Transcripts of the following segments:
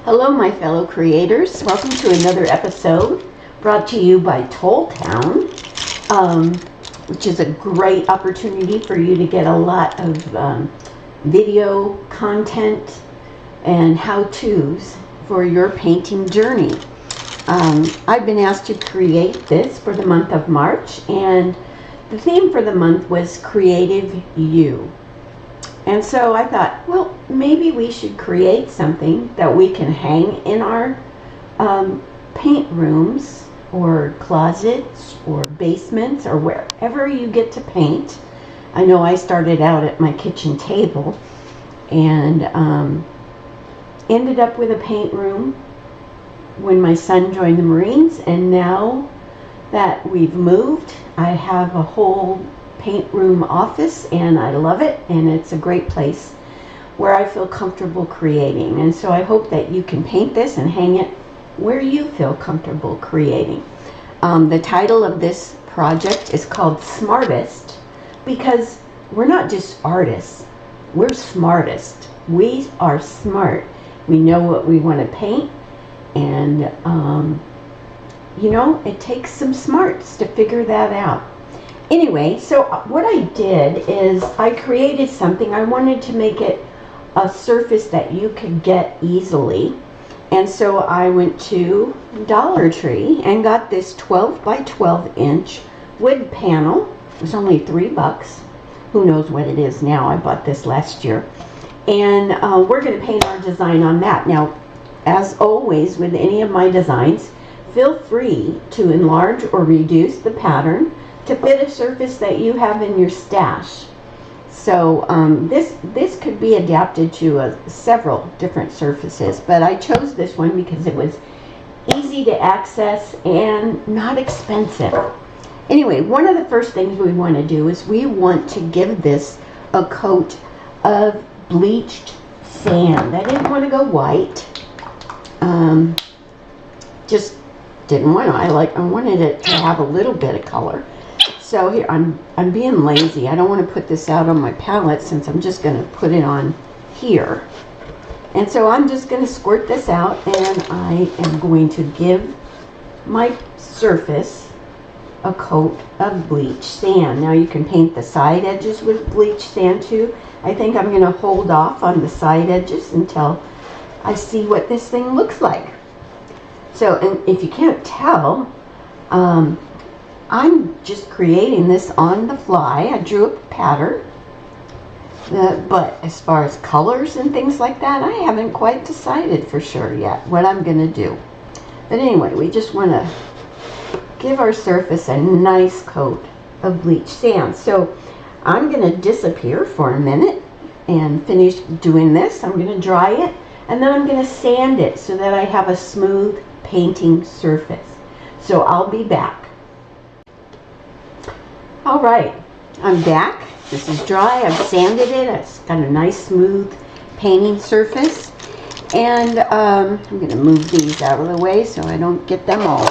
Hello, my fellow creators. Welcome to another episode brought to you by Tole, which is a great opportunity for you to get a lot of video content and how-tos for your painting journey. I've been asked to create this for the month of March, and the theme for the month was Creative You. And so I thought, well, maybe we should create something that we can hang in our paint rooms or closets or basements or wherever you get to paint. I know I started out at my kitchen table and ended up with a paint room when my son joined the Marines, and now that we've moved, I have a whole paint room office, and I love it, and it's a great place where I feel comfortable creating. And so I hope that you can paint this and hang it where you feel comfortable creating. The title of this project is called Smartist, because we're not just artists, we're smartest. We are smart. We know what we want to paint, and it takes some smarts to figure that out. Anyway, so what I did is I created something. I wanted to make it a surface that you could get easily. And so I went to Dollar Tree and got this 12 by 12 inch wood panel. It was only $3. Who knows what it is now? I bought this last year. And we're going to paint our design on that. Now, as always with any of my designs, feel free to enlarge or reduce the pattern to fit a surface that you have in your stash. So this could be adapted to several different surfaces, but I chose this one because it was easy to access and not expensive. Anyway, one of the first things we want to do is we want to give this a coat of bleached sand. I didn't want to go white. Just didn't want to. I wanted it to have a little bit of color. So here, I'm being lazy. I don't want to put this out on my palette since I'm just going to put it on here. And so I'm just going to squirt this out, and I am going to give my surface a coat of bleached sand. Now you can paint the side edges with bleached sand too. I think I'm going to hold off on the side edges until I see what this thing looks like. So, and if you can't tell, I'm just creating this on the fly. I drew a pattern, but as far as colors and things like that, I haven't quite decided for sure yet what I'm going to do. But anyway, we just want to give our surface a nice coat of bleached sand. So I'm going to disappear for a minute and finish doing this. I'm going to dry it, and then I'm going to sand it so that I have a smooth painting surface. So I'll be back. All right, I'm back. This is dry. I've sanded it. It's got a nice smooth painting surface. And I'm going to move these out of the way so I don't get them all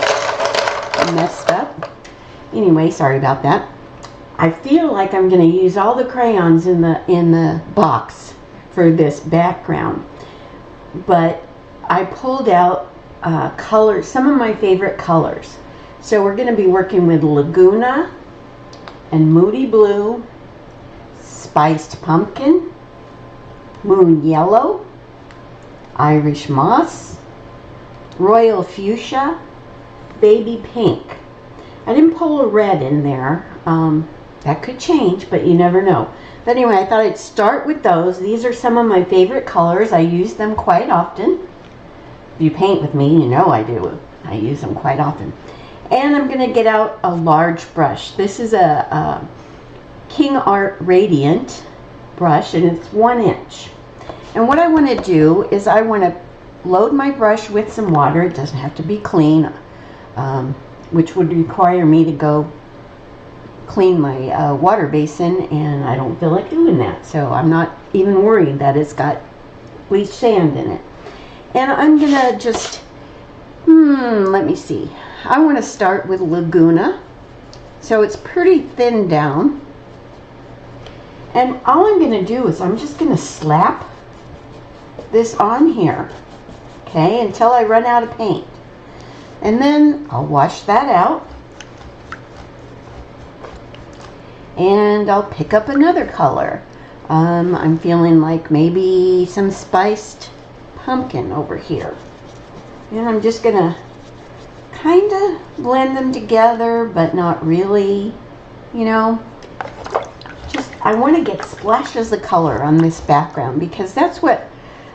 messed up. Anyway, sorry about that. I feel like I'm going to use all the crayons in the box for this background. But I pulled out colors, some of my favorite colors. So we're going to be working with Laguna and Moody Blue, Spiced Pumpkin, Moon Yellow, Irish Moss, Royal Fuchsia, Baby Pink. I didn't pull a red in there. That could change, but you never know. But anyway, I thought I'd start with those. These are some of my favorite colors. I use them quite often. If you paint with me, you know I do. I use them quite often. And I'm going to get out a large brush. This is a King Art Radiant brush, and it's 1 inch. And what I want to do is I want to load my brush with some water. It doesn't have to be clean, which would require me to go clean my water basin, and I don't feel like doing that. So I'm not even worried that it's got bleached sand in it. And I'm going to just, let me see. I want to start with Laguna. So it's pretty thin down. And all I'm going to do is I'm just going to slap this on here. okay, until I run out of paint. And then I'll wash that out. And I'll pick up another color. I'm feeling like maybe some spiced pumpkin over here. And I'm just gonna kind of blend them together, but not really, you know. Just, I want to get splashes of color on this background because that's what,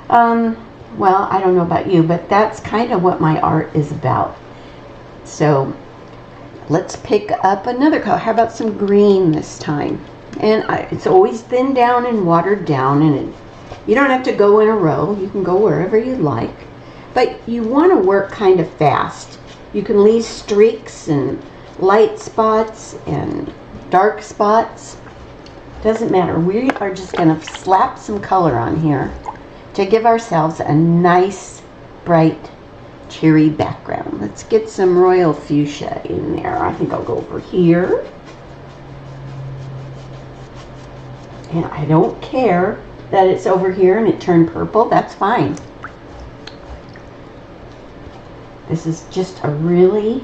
well, I don't know about you, but that's kind of what my art is about. So let's pick up another color. How about some green this time? And it's always thinned down and watered down, and you don't have to go in a row. You can go wherever you like. But you want to work kind of fast. You can leave streaks and light spots and dark spots. Doesn't matter. We are just going to slap some color on here to give ourselves a nice, bright, cheery background. Let's get some royal fuchsia in there. I think I'll go over here. And I don't care that it's over here and it turned purple. That's fine. This is just a really,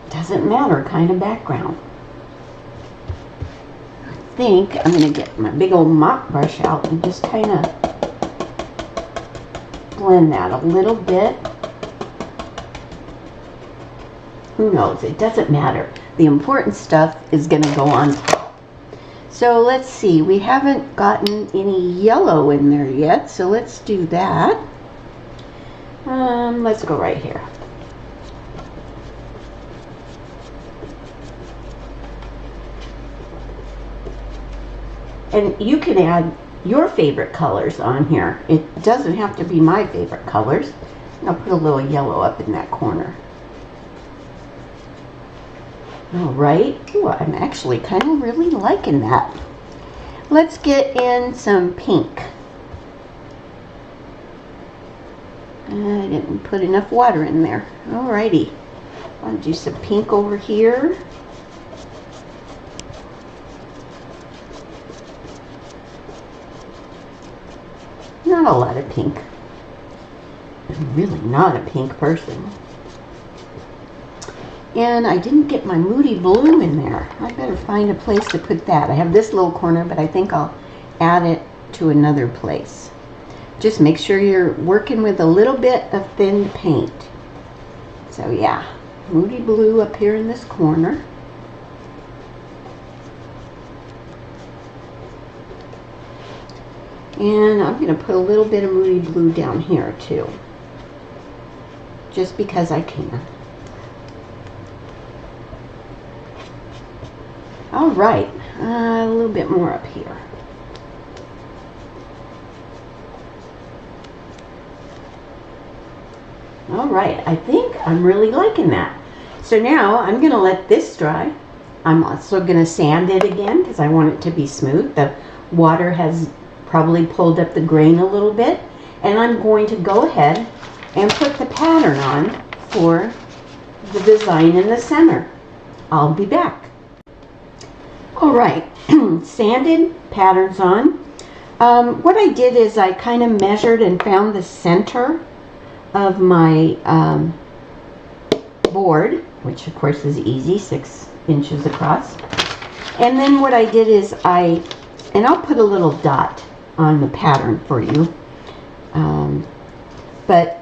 doesn't matter kind of background. I think I'm going to get my big old mop brush out and just kind of blend that a little bit. Who knows? It doesn't matter. The important stuff is going to go on top. So let's see. We haven't gotten any yellow in there yet, so let's do that. Let's go right here. And you can add your favorite colors on here. It doesn't have to be my favorite colors. I'll put a little yellow up in that corner. All right. Ooh, I'm actually kind of really liking that. Let's get in some pink. I didn't put enough water in there. Alrighty. I'll do some pink over here. Not a lot of pink. I'm really not a pink person. And I didn't get my Moody Blue in there. I better find a place to put that. I have this little corner, but I think I'll add it to another place. Just make sure you're working with a little bit of thin paint. So yeah, Moody Blue up here in this corner. And I'm going to put a little bit of Moody Blue down here too. Just because I can. All right, a little bit more up here. All right, I think I'm really liking that. So now I'm going to let this dry. I'm also going to sand it again because I want it to be smooth. The water has probably pulled up the grain a little bit. And I'm going to go ahead and put the pattern on for the design in the center. I'll be back. All right, sanded patterns on. What I did is I kind of measured and found the center of my board, which of course is easy, 6 inches across. And then what I did is and I'll put a little dot on the pattern for you. But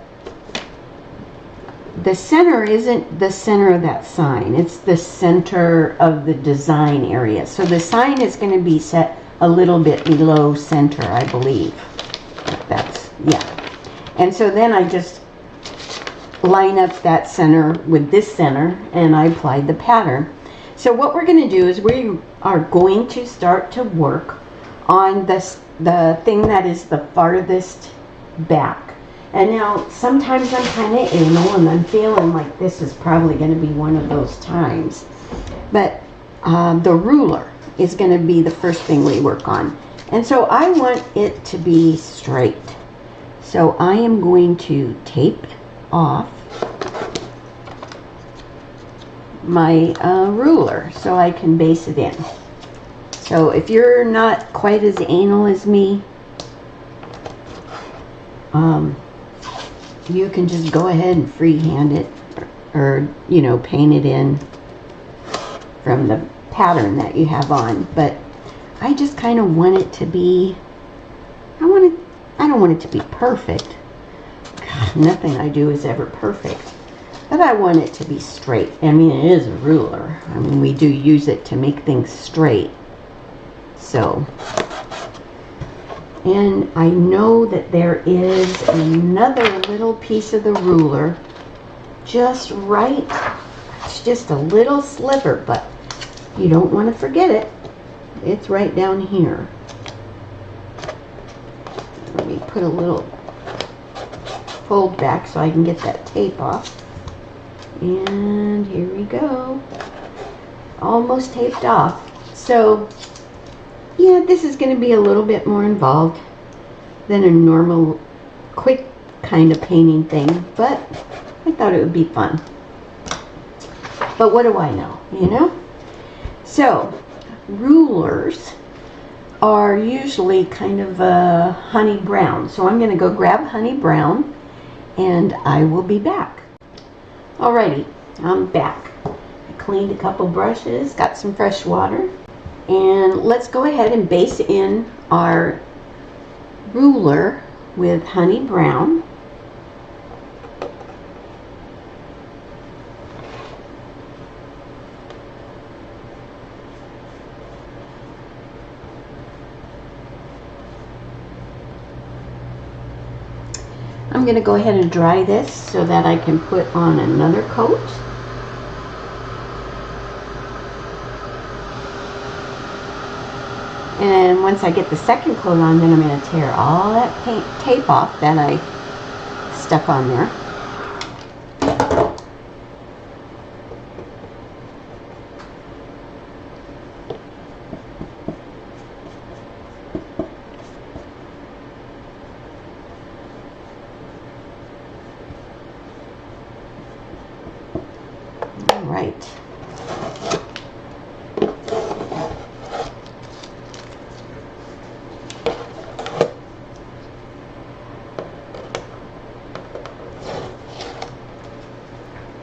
the center isn't the center of that sign. It's the center of the design area. So the sign is going to be set a little bit below center, I believe. That's, yeah. And so then I just line up that center with this center and I applied the pattern. So what we're going to do is we are going to start to work on the thing that is the farthest back. And now sometimes I'm kind of anal and I'm feeling like this is probably going to be one of those times. But the ruler is going to be the first thing we work on. And so I want it to be straight. So I am going to tape off my ruler so I can base it in. So if you're not quite as anal as me, you can just go ahead and freehand it, or you know, paint it in from the pattern that you have on. But I just kind of want it to be, I don't want it to be perfect. God, nothing I do is ever perfect. But I want it to be straight. I mean, it is a ruler. I mean, we do use it to make things straight. So, and I know that there is another little piece of the ruler just right. It's just a little sliver, but you don't want to forget it. It's right down here. Let me put a little fold back so I can get that tape off. And here we go. Almost taped off. So, yeah, this is going to be a little bit more involved than a normal, quick kind of painting thing, but I thought it would be fun. But what do I know, you know? So, rulers are usually kind of a honey brown. So I'm going to go grab honey brown, and I will be back. Alrighty, I'm back. I cleaned a couple brushes, got some fresh water, and let's go ahead and base in our ruler with honey brown. I'm going to go ahead and dry this so that I can put on another coat. And once I get the second coat on, then I'm going to tear all that tape off that I stuck on there. All right.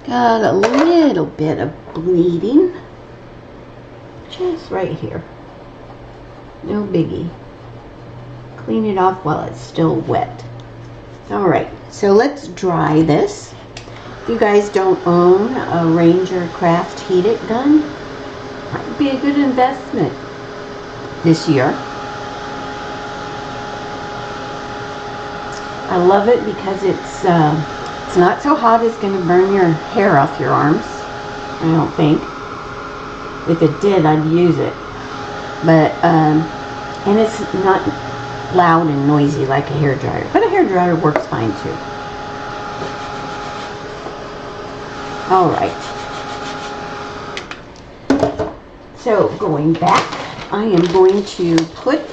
Got a little bit of bleeding, just right here. No biggie. Clean it off while it's still wet. All right, so let's dry this. If you guys don't own a Ranger Craft heated gun, might be a good investment this year. I love it because it's not so hot it's going to burn your hair off your arms. I don't think. If it did, I'd use it. But and it's not loud and noisy like a hairdryer. But a hairdryer works fine too. All right. So going back, I am going to put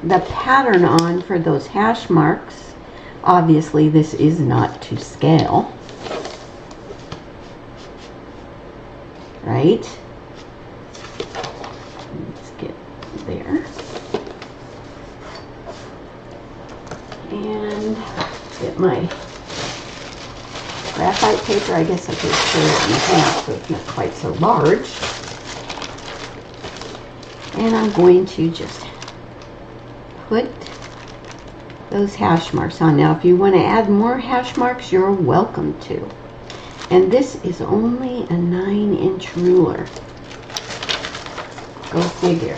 the pattern on for those hash marks. Obviously, this is not to scale, right? Let's get there. And get my graphite paper. I guess I could tear it in half so it's not quite so large. And I'm going to just put those hash marks on. Now, if you want to add more hash marks, you're welcome to. And this is only a 9-inch ruler. Go figure.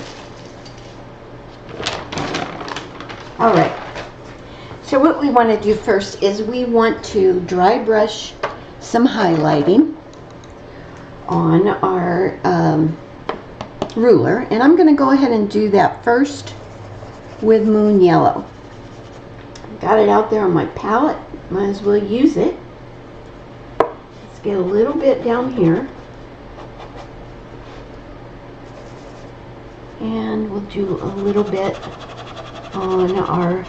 All right. So what we want to do first is we want to dry brush some highlighting on our ruler. And I'm going to go ahead and do that first with Moon Yellow. Got it out there on my palette, might as well use it. Let's get a little bit down here. And we'll do a little bit on our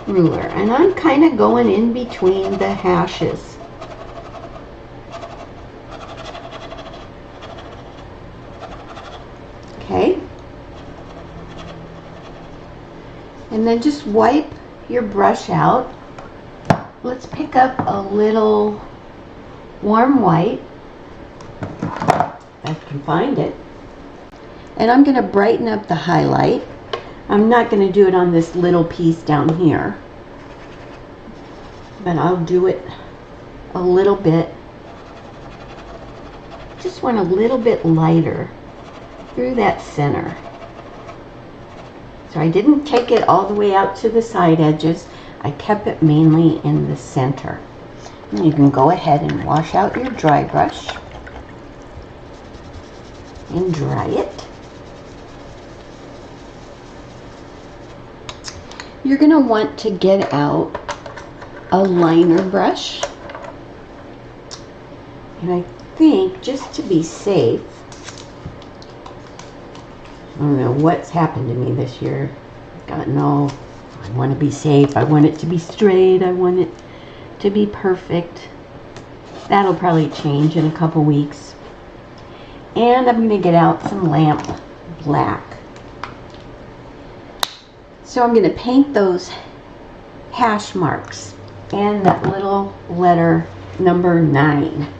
ruler. And I'm kind of going in between the hashes. Okay. And then just wipe your brush out. Let's pick up a little warm white, if I can find it. And I'm going to brighten up the highlight. I'm not going to do it on this little piece down here, but I'll do it a little bit. Just went a little bit lighter through that center. So I didn't take it all the way out to the side edges. I kept it mainly in the center. And you can go ahead and wash out your dry brush and dry it. You're going to want to get out a liner brush. And I think, just to be safe, I don't know what's happened to me this year. I've gotten all, I want to be safe, I want it to be straight, I want it to be perfect. That'll probably change in a couple weeks. And I'm going to get out some lamp black. So I'm going to paint those hash marks and that little letter number 9.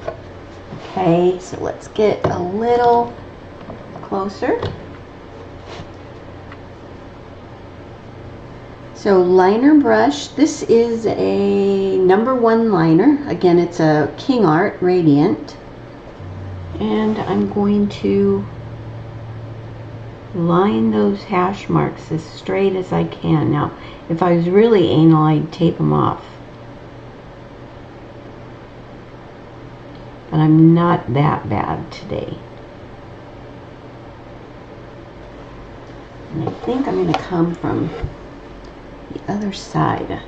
Okay, so let's get a little closer. So liner brush, this is a number 1 liner. Again, it's a King Art Radiant. And I'm going to line those hash marks as straight as I can. Now, if I was really anal, I'd tape them off. But I'm not that bad today. And I think I'm going to come from the other side of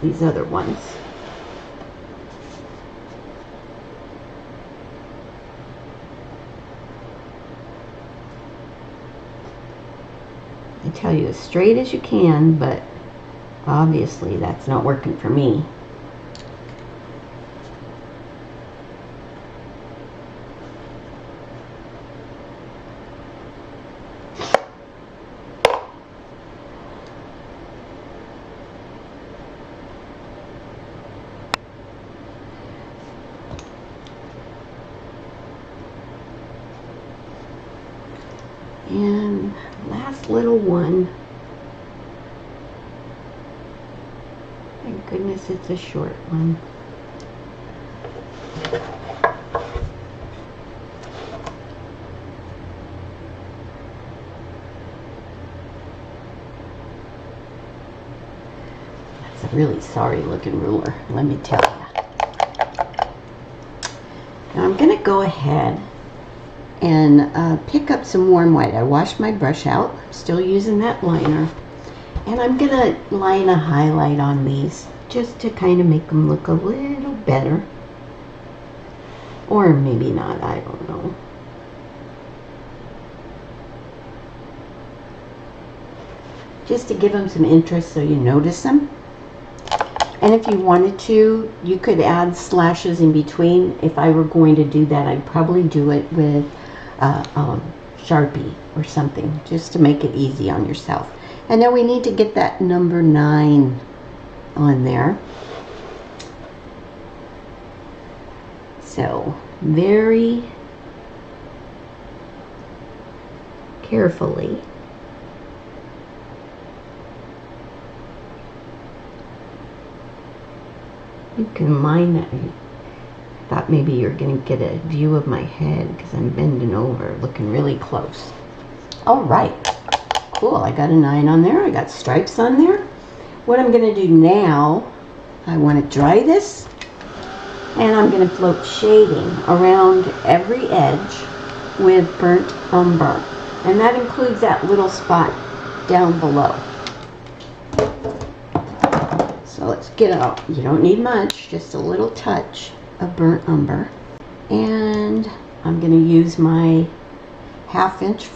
these other ones. I tell you, as straight as you can, but obviously that's not working for me. And last little one. Thank goodness it's a short one. That's a really sorry looking ruler, let me tell you. Now I'm going to go ahead and pick up some warm white. I washed my brush out. I'm still using that liner. And I'm going to line a highlight on these just to kind of make them look a little better. Or maybe not, I don't know. Just to give them some interest so you notice them. And if you wanted to, you could add slashes in between. If I were going to do that, I'd probably do it with Sharpie or something, just to make it easy on yourself. And then we need to get that number 9 on there. So very carefully you can line that. I thought maybe you're going to get a view of my head because I'm bending over, looking really close. All right, cool. I got a 9 on there. I got stripes on there. What I'm going to do now, I want to dry this, and I'm going to float shading around every edge with burnt umber, and that includes that little spot down below. So let's get out. You don't need much, just a little touch of burnt umber. And I'm going to use my 1/2 inch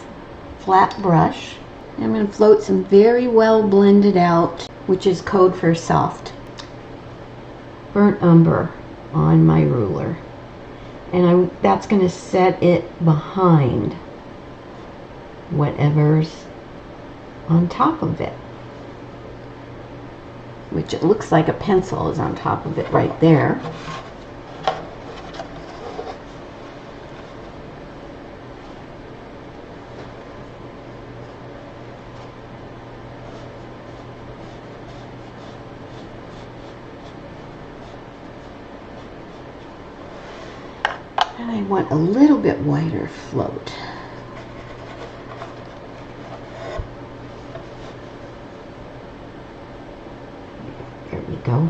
flat brush. I'm going to float some very well blended out, which is code for soft, burnt umber on my ruler. And that's going to set it behind whatever's on top of it. which it looks like a pencil is on top of it right there. And I want a little bit wider float. There we go.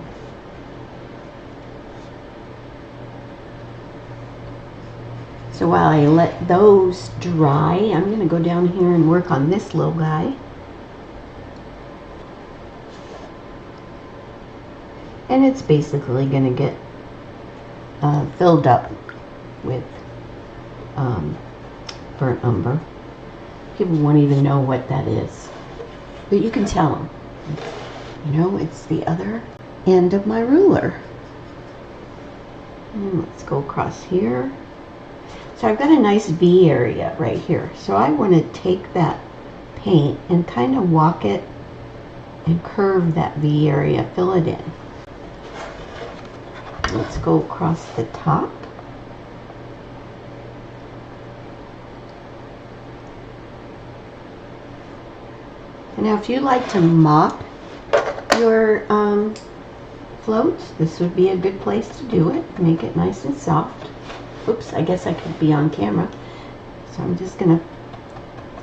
So while I let those dry, I'm going to go down here and work on this little guy. And it's basically going to get filled up with burnt umber. People won't even know what that is, but you can tell them. You know, it's the other end of my ruler. And let's go across here. So I've got a nice V area right here. So I want to take that paint and kind of walk it and curve that V area, fill it in. Let's go across the top. And now if you like to mop your floats, this would be a good place to do it. Make it nice and soft. Oops, I guess I could be on camera. So I'm just going to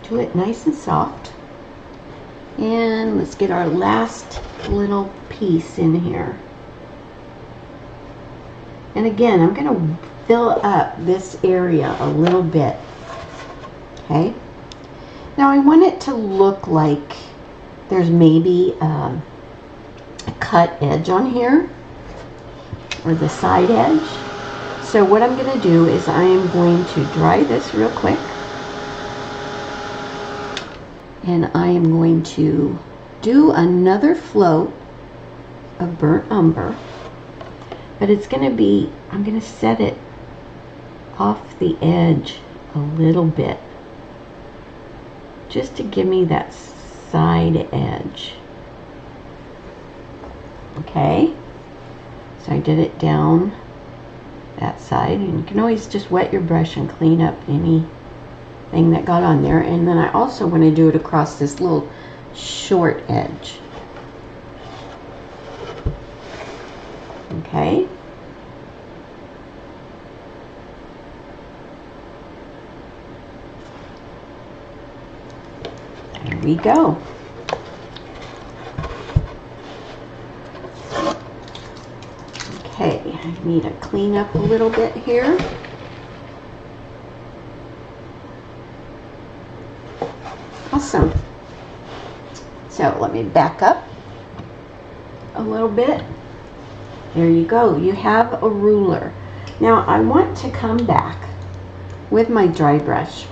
do it nice and soft. And let's get our last little piece in here. And again, I'm going to fill up this area a little bit. Okay. Now I want it to look like there's maybe a cut edge on here, or the side edge. So what I'm going to do is I am going to dry this real quick. And I am going to do another float of burnt umber. But it's going to be, I'm going to set it off the edge a little bit, just to give me that side edge. Okay, so I did it down that side, and you can always just wet your brush and clean up anything that got on there. And then I also want to do it across this little short edge. Okay. There we go. Okay, I need to clean up a little bit here. Awesome. So let me back up a little bit. There you go. You have a ruler. Now I want to come back with my dry brush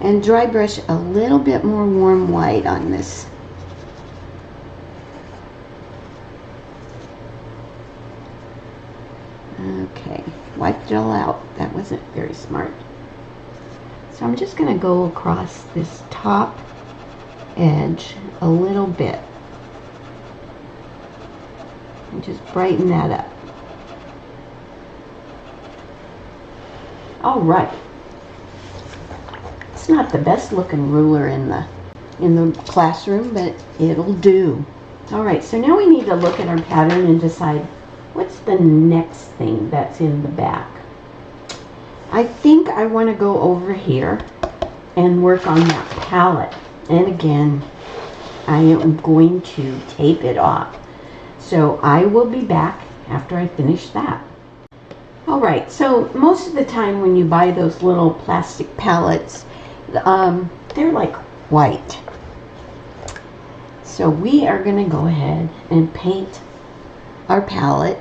and dry brush a little bit more warm white on this. Okay, wiped it all out. That wasn't very smart. So I'm just going to go across this top edge a little bit and just brighten that up. All right. It's not the best looking ruler in the classroom, but it'll do. All right, so now we need to look at our pattern and decide what's the next thing that's in the back. I think I want to go over here and work on that palette. And again, I am going to tape it off. So I will be back after I finish that. All right, so most of the time when you buy those little plastic palettes, they're like white. So we are going to go ahead and paint our palette,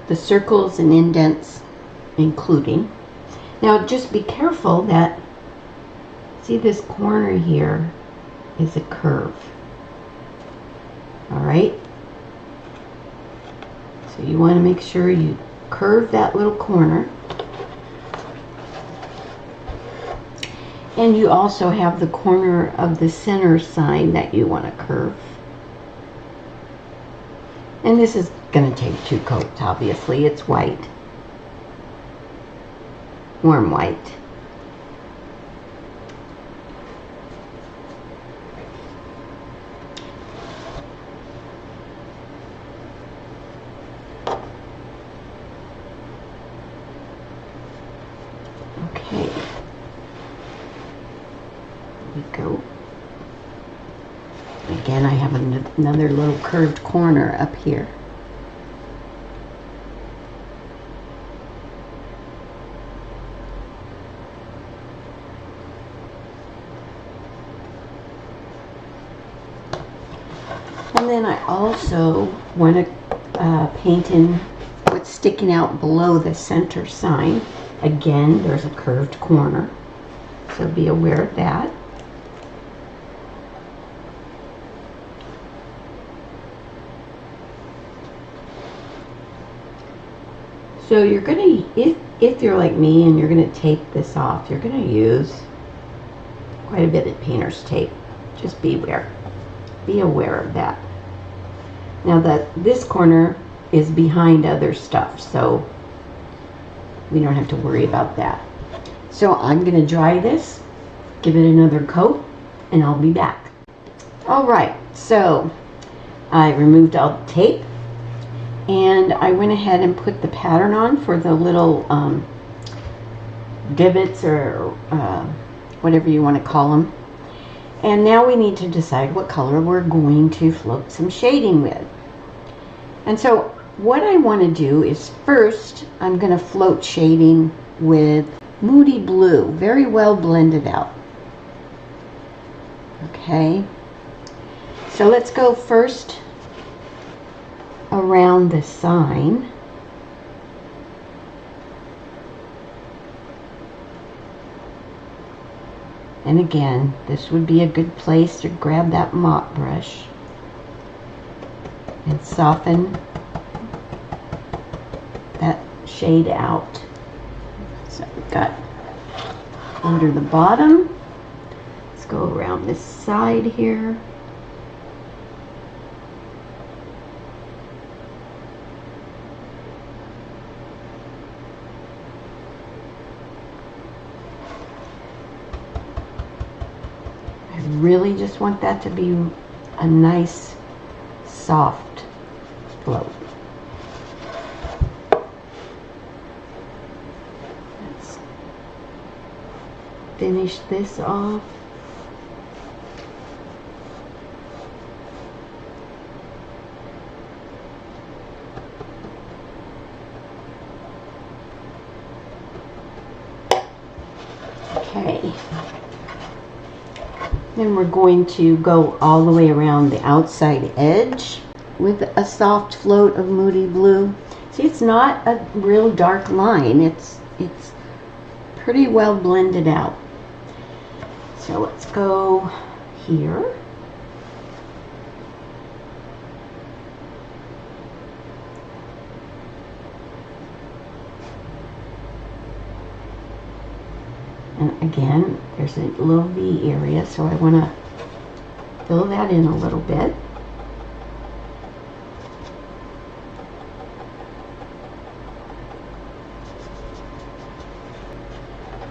the circles and indents including. Now just be careful that, see this corner here is a curve. All right, so you want to make sure you curve that little corner. And you also have the corner of the center side that you want to curve. And this is going to take 2 coats, obviously. It's white. Warm white. Okay. Here we go. Again, I have another little curved corner up here. And then I also want to paint in what's sticking out below the center sign. Again, there's a curved corner, so be aware of that. So you're going to, if you're like me and you're going to tape this off, you're going to use quite a bit of painter's tape. Just beware. Be aware of that. Now this corner is behind other stuff, so we don't have to worry about that. So I'm going to dry this, give it another coat, and I'll be back. Alright, so I removed all the tape, and I went ahead and put the pattern on for the little divots or whatever you want to call them. And now we need to decide what color we're going to float some shading with. And so what I want to do is first I'm going to float shading with Moody Blue, very well blended out. Okay, so let's go first around the sign. And again, this would be a good place to grab that mop brush and soften that shade out. So we've got under the bottom. Let's go around this side here. I really just want that to be a nice soft float. Let's finish this off. Okay. Then we're going to go all the way around the outside edge with a soft float of Moody Blue. See, it's not a real dark line. It's pretty well blended out. So let's go here. And again, there's a little V area, so I want to fill that in a little bit.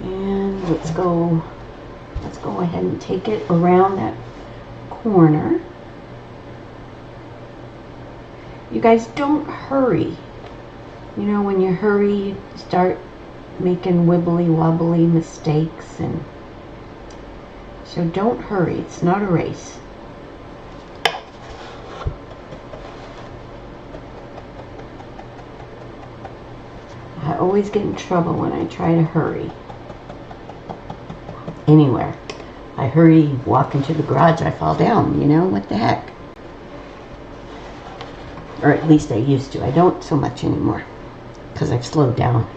And let's go ahead and take it around that corner. You guys, don't hurry. You know, when you hurry, you start making wibbly wobbly mistakes, and so don't hurry. It's not a race. I always get in trouble when I try to hurry anywhere. I hurry, walk into the garage, I fall down, you know, what the heck. Or at least I used to. I don't so much anymore because I've slowed down.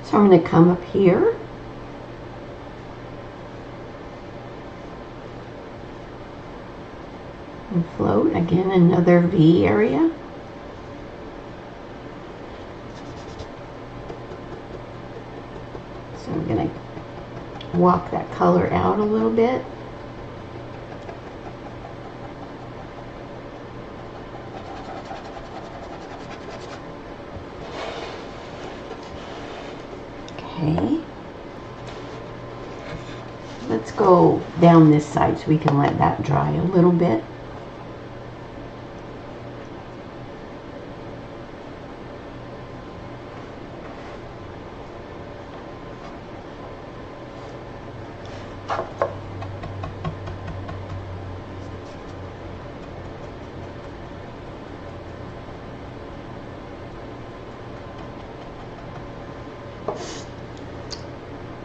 So I'm going to come up here. And float. Again, another V area. So I'm going to walk that color out a little bit. go down this side so we can let that dry a little bit.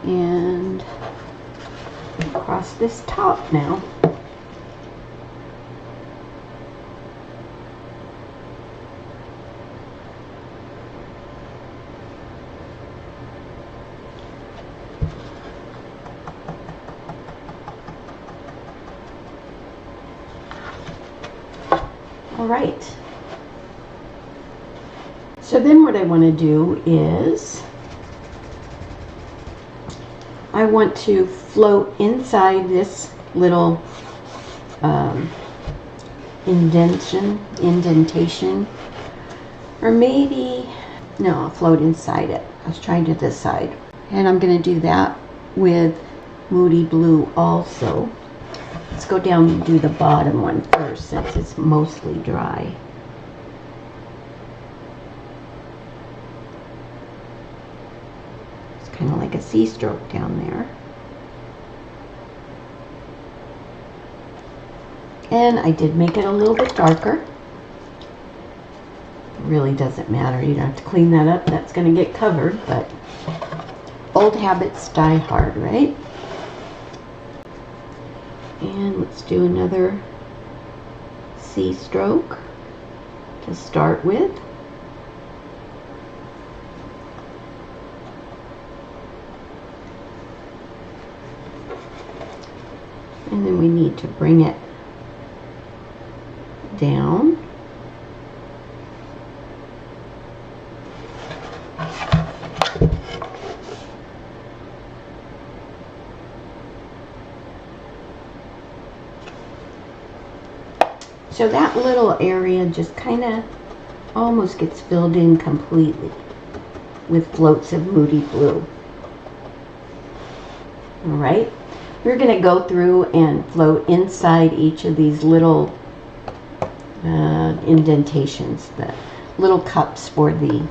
And across this top now. All right. So then what I want to do is I want to float inside this little indentation, or maybe, no, I'll float inside it. I was trying to decide. And I'm going to do that with Moody Blue also. Let's go down and do the bottom one first since it's mostly dry. It's kind of like a C-stroke down there. And I did make it a little bit darker. It really doesn't matter. You don't have to clean that up. That's going to get covered, but old habits die hard, right? And let's do another C-stroke to start with. And then we need to bring it down. So that little area just kind of almost gets filled in completely with floats of Moody Blue. All right, we're going to go through and float inside each of these little indentations, the little cups for the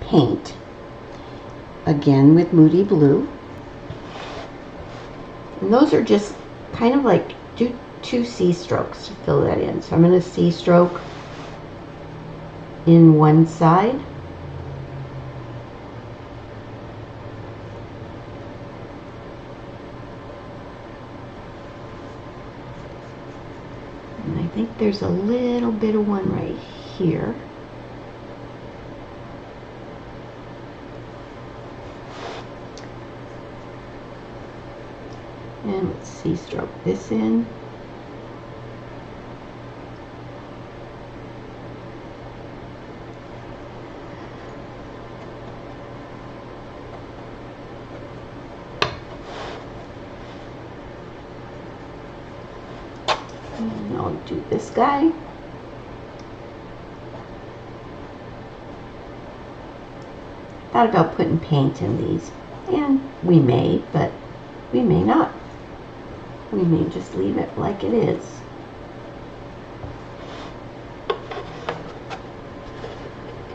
paint, again with Moody Blue. And those are just kind of like two C-strokes to fill that in. So I'm going to C-stroke in one side. And I think there's a little bit of one right here. And let's C-stroke this in. And I'll do this guy. Thought about putting paint in these, and we may, but we may not. We may just leave it like it is.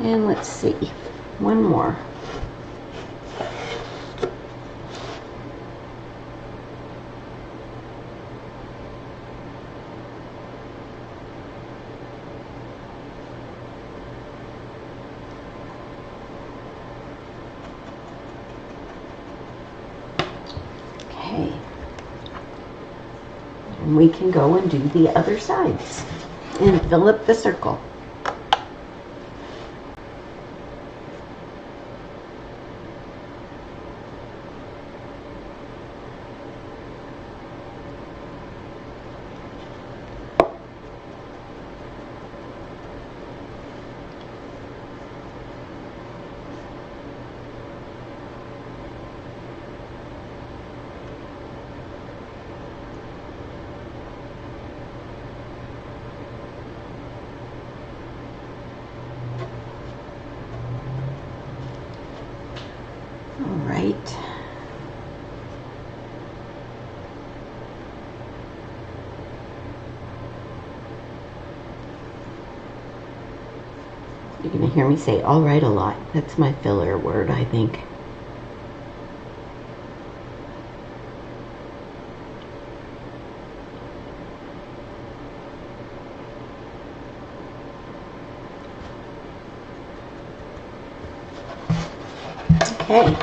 And let's see, one more. Okay. And we can go and do the other sides and fill up the circle. All right. You're going to hear me say all right a lot. That's my filler word, I think. Okay.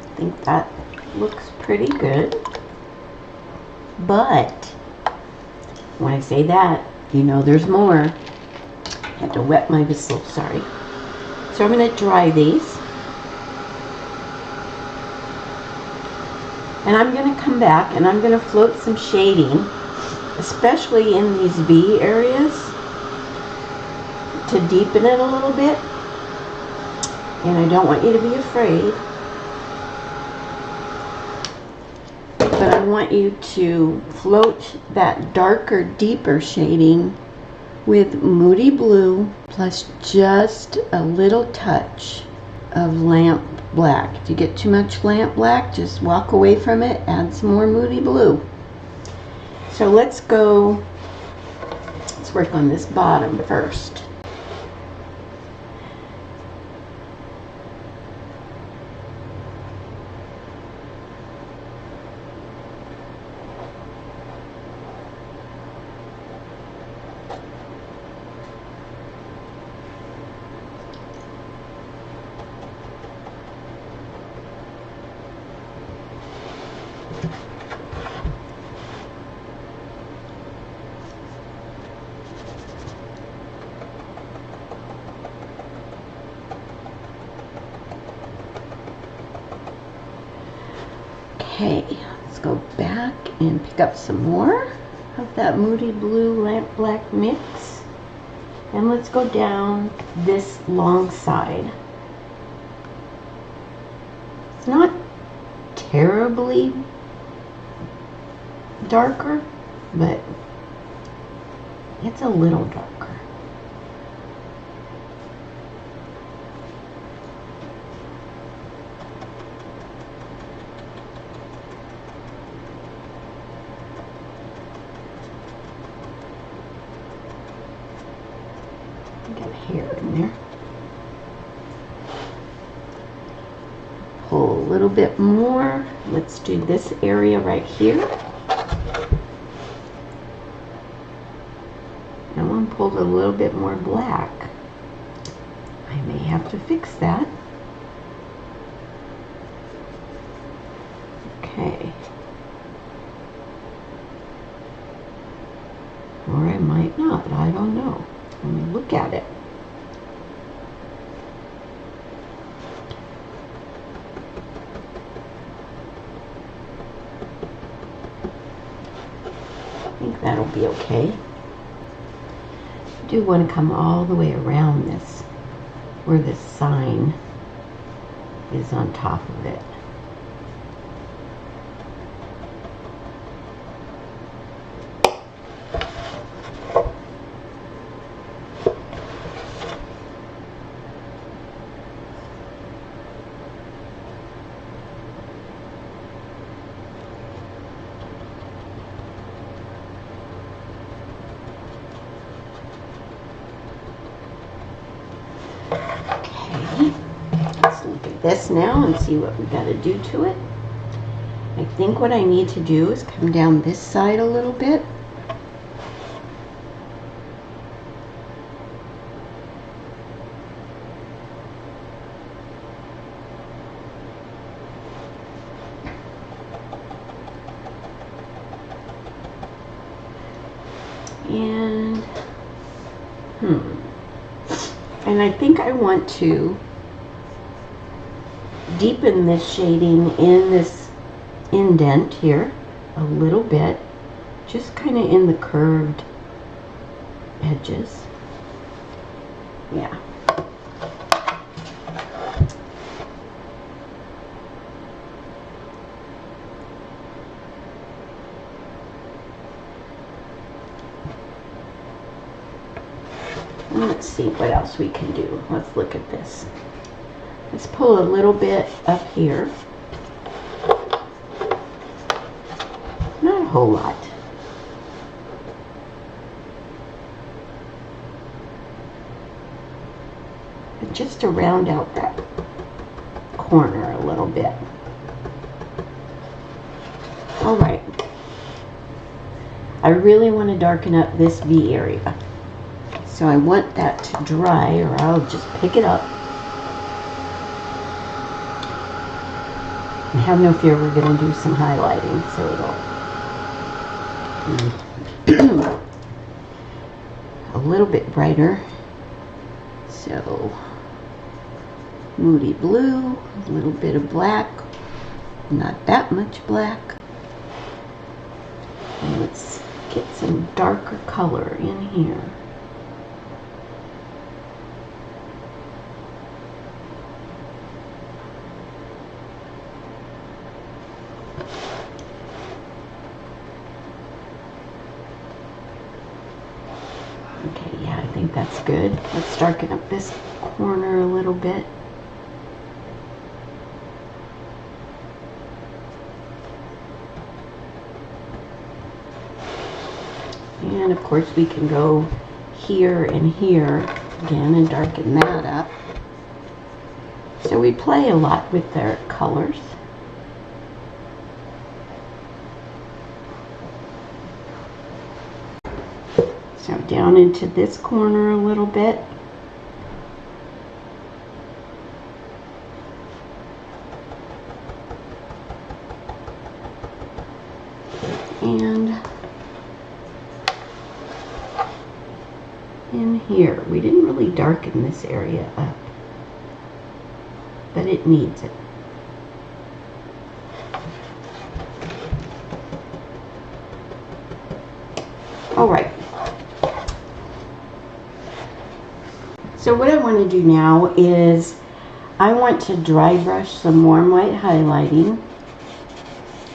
I think that looks pretty good. But when I say that, you know there's more. I had to wet my whistle, sorry. So I'm going to dry these. And I'm going to come back and I'm going to float some shading, especially in these V areas, to deepen it a little bit. And I don't want you to be afraid, but I want you to float that darker, deeper shading with Moody Blue plus just a little touch of Lamp Black. If you get too much Lamp Black, just walk away from it, add some more Moody Blue. So let's work on this bottom first. Okay, let's go back and pick up some more of that Moody Blue Lamp Black mix. And let's go down this long side. It's not terribly darker, but it's a little darker. Got hair in there. Pull a little bit more. Let's do this area right here. That one pulled a little bit more black. I may have to fix that. Okay. Or I might not. I don't know. Let me look at it. I think that'll be okay. I do want to come all the way around this, where this sign is on top of it. Let's look at this now and see what we got to do to it. I think what I need to do is come down this side a little bit. And I think I want to deepen this shading in this indent here a little bit, just kind of in the curved edges. Yeah. Let's see what else we can do. Let's look at this. Let's pull a little bit up here. Not a whole lot. just to round out that corner a little bit. All right. I really want to darken up this V area. So I want that to dry, or I'll just pick it up. And have no fear, we're going to do some highlighting, so it'll a little bit brighter. So moody blue, a little bit of black, not that much black. And let's get some darker color in here. Okay, yeah, I think that's good. Let's darken up this corner a little bit. And of course we can go here and here again and darken that up. So we play a lot with their colors. So down into this corner a little bit. And in here, we didn't really darken this area up, but it needs it. All right. So what I want to do now is I want to dry brush some warm white highlighting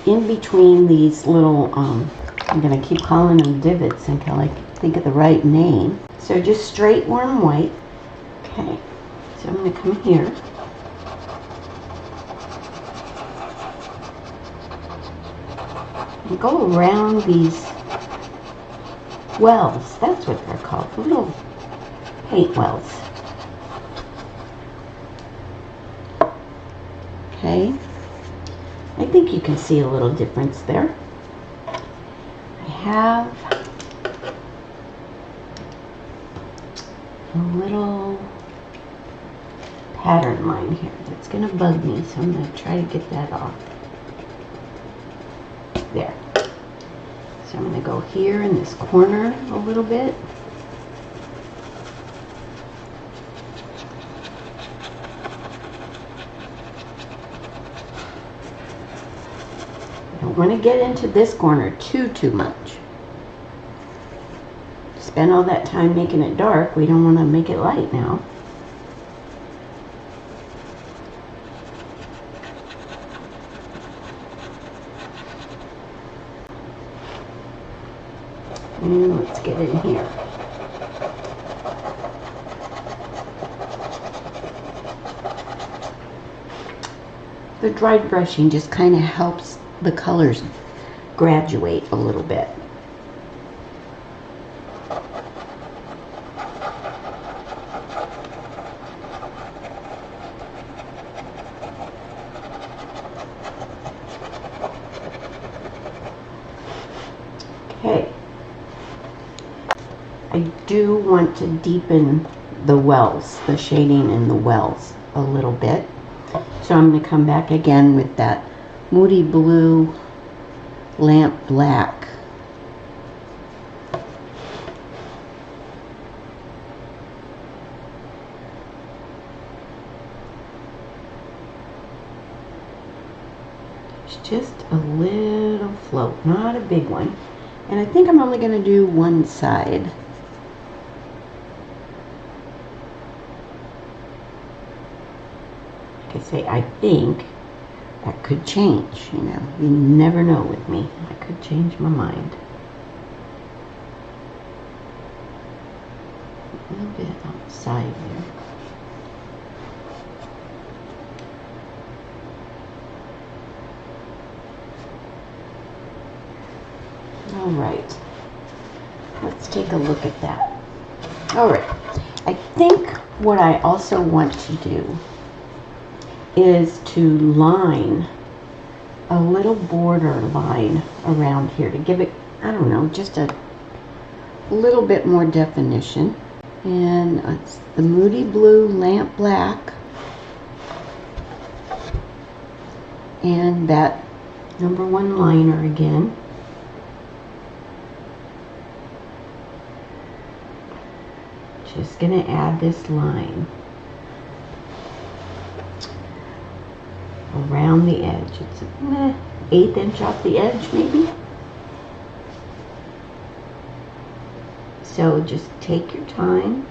in between these little, I'm going to keep calling them divots until I think of the right name. So just straight warm white. Okay, so I'm going to come here. And go around these wells. That's what they're called, the little paint wells. Okay, I think you can see a little difference there. I have a little pattern line here that's going to bug me, so I'm going to try to get that off. There. So I'm going to go here in this corner a little bit. I don't want to get into this corner too much. Spend all that time making it dark, we don't want to make it light now. And let's get in here. The dried brushing just kind of helps the colors graduate a little bit. Okay. I do want to deepen the wells, the shading in the wells a little bit. So I'm going to come back again with that moody blue, lamp black. It's just a little float, not a big one. And I think I'm only going to do one side. Like I say, I think that could change, you know. You never know with me. I could change my mind. A little bit outside there. All right. Let's take a look at that. All right. I think what I also want to do is to line a little border line around here to give it, I don't know, just a little bit more definition. And it's the Moody Blue Lamp Black and that #1 liner again. Just gonna add this line around the edge. It's an 1/8 inch off the edge maybe. So just take your time.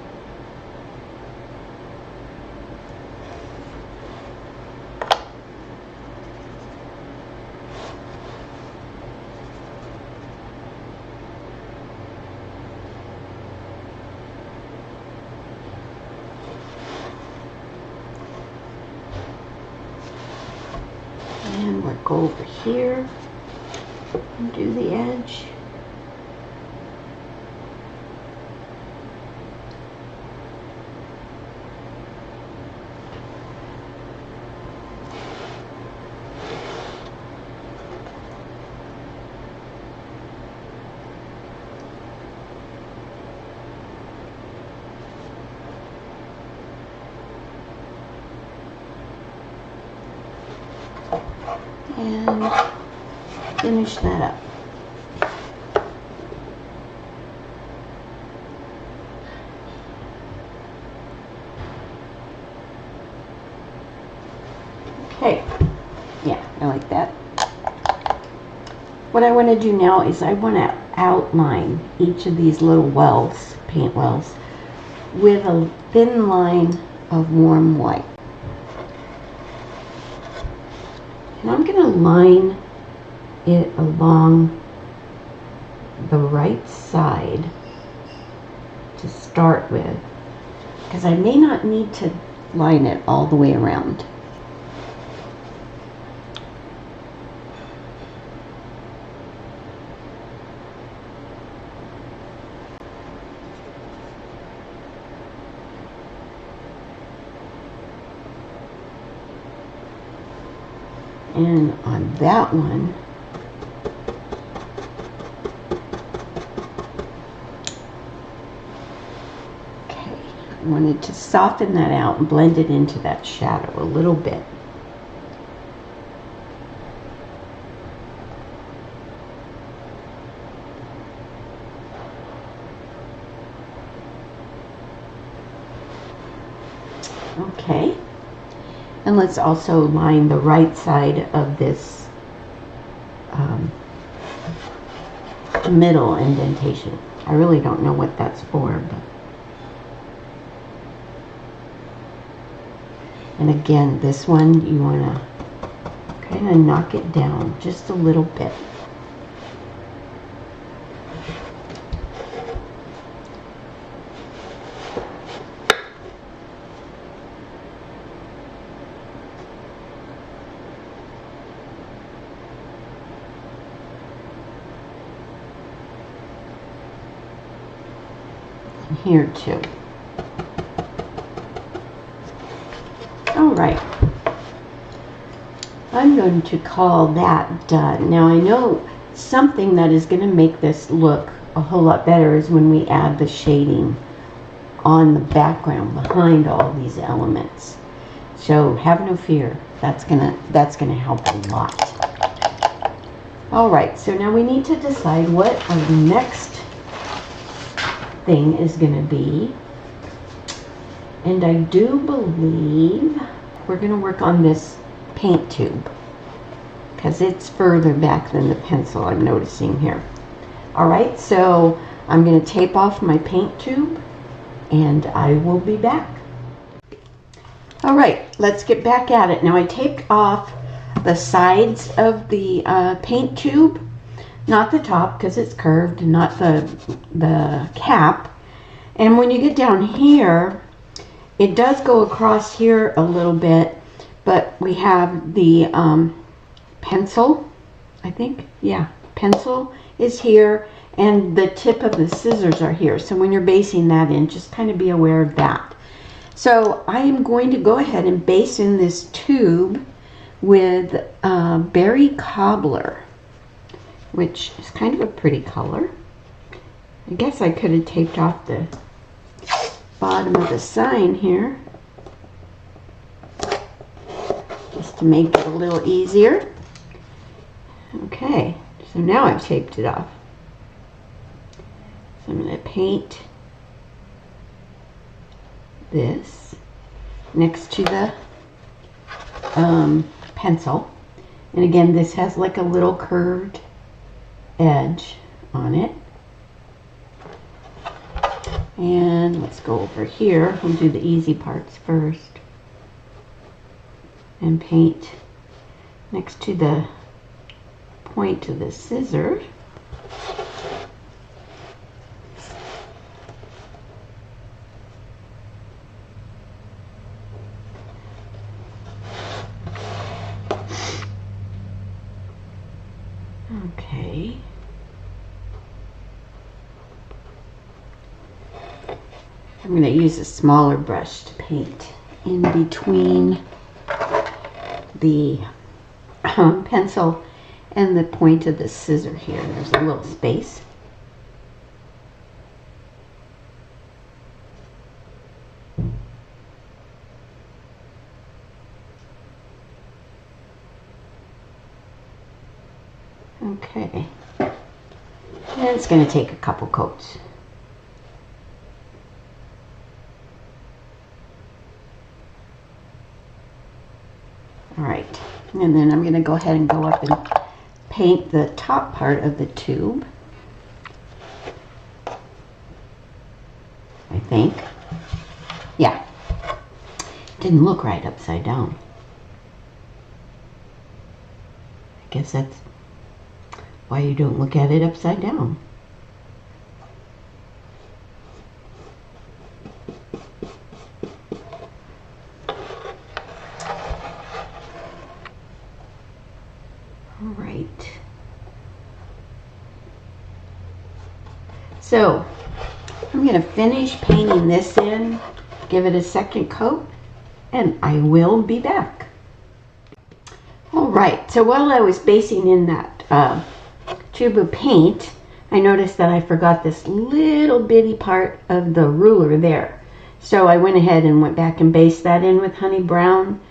And we'll go over here and do the edge. And finish that up. Okay, yeah, I like that. What I want to do now is I want to outline each of these little wells, paint wells, with a thin line of warm white. And I'm going to line it along the right side to start with, because I may not need to line it all the way around. And on that one, okay, I wanted to soften that out and blend it into that shadow a little bit. Okay. And let's also line the right side of this middle indentation. I really don't know what that's for, but. And again, this one you want to kind of knock it down just a little bit. Here too. All right. I'm going to call that done. Now I know something that is going to make this look a whole lot better is when we add the shading on the background behind all these elements. So have no fear. That's gonna help a lot. All right. So now we need to decide what our next thing is going to be, and I do believe we're going to work on this paint tube because it's further back than the pencil, I'm noticing here. Alright, so I'm going to tape off my paint tube and I will be back. Alright, let's get back at it. Now I taped off the sides of the paint tube, not the top because it's curved, not the cap. And when you get down here, it does go across here a little bit, but we have the pencil, I think, yeah, pencil is here and the tip of the scissors are here. So when you're basting that in, just kind of be aware of that. So I am going to go ahead and base in this tube with Berry Cobbler, which is kind of a pretty color. I guess I could have taped off the bottom of the sign here just to make it a little easier. Okay, so now I've taped it off. So I'm going to paint this next to the pencil. And again, this has like a little curved edge on it. And let's go over here. We'll do the easy parts first. And paint next to the point of the scissors. Okay. I'm going to use a smaller brush to paint in between the pencil and the point of the scissor here. There's a little space. Okay. And it's going to take a couple coats. Alright, and then I'm going to go ahead and go up and paint the top part of the tube. I think. Yeah. Didn't look right upside down. I guess that's why you don't look at it upside down. All right. So I'm going to finish painting this in, give it a second coat, and I will be back. All right, so while I was basting in that tube of paint, I noticed that I forgot this little bitty part of the ruler there. So I went ahead and went back and basted that in with honey brown.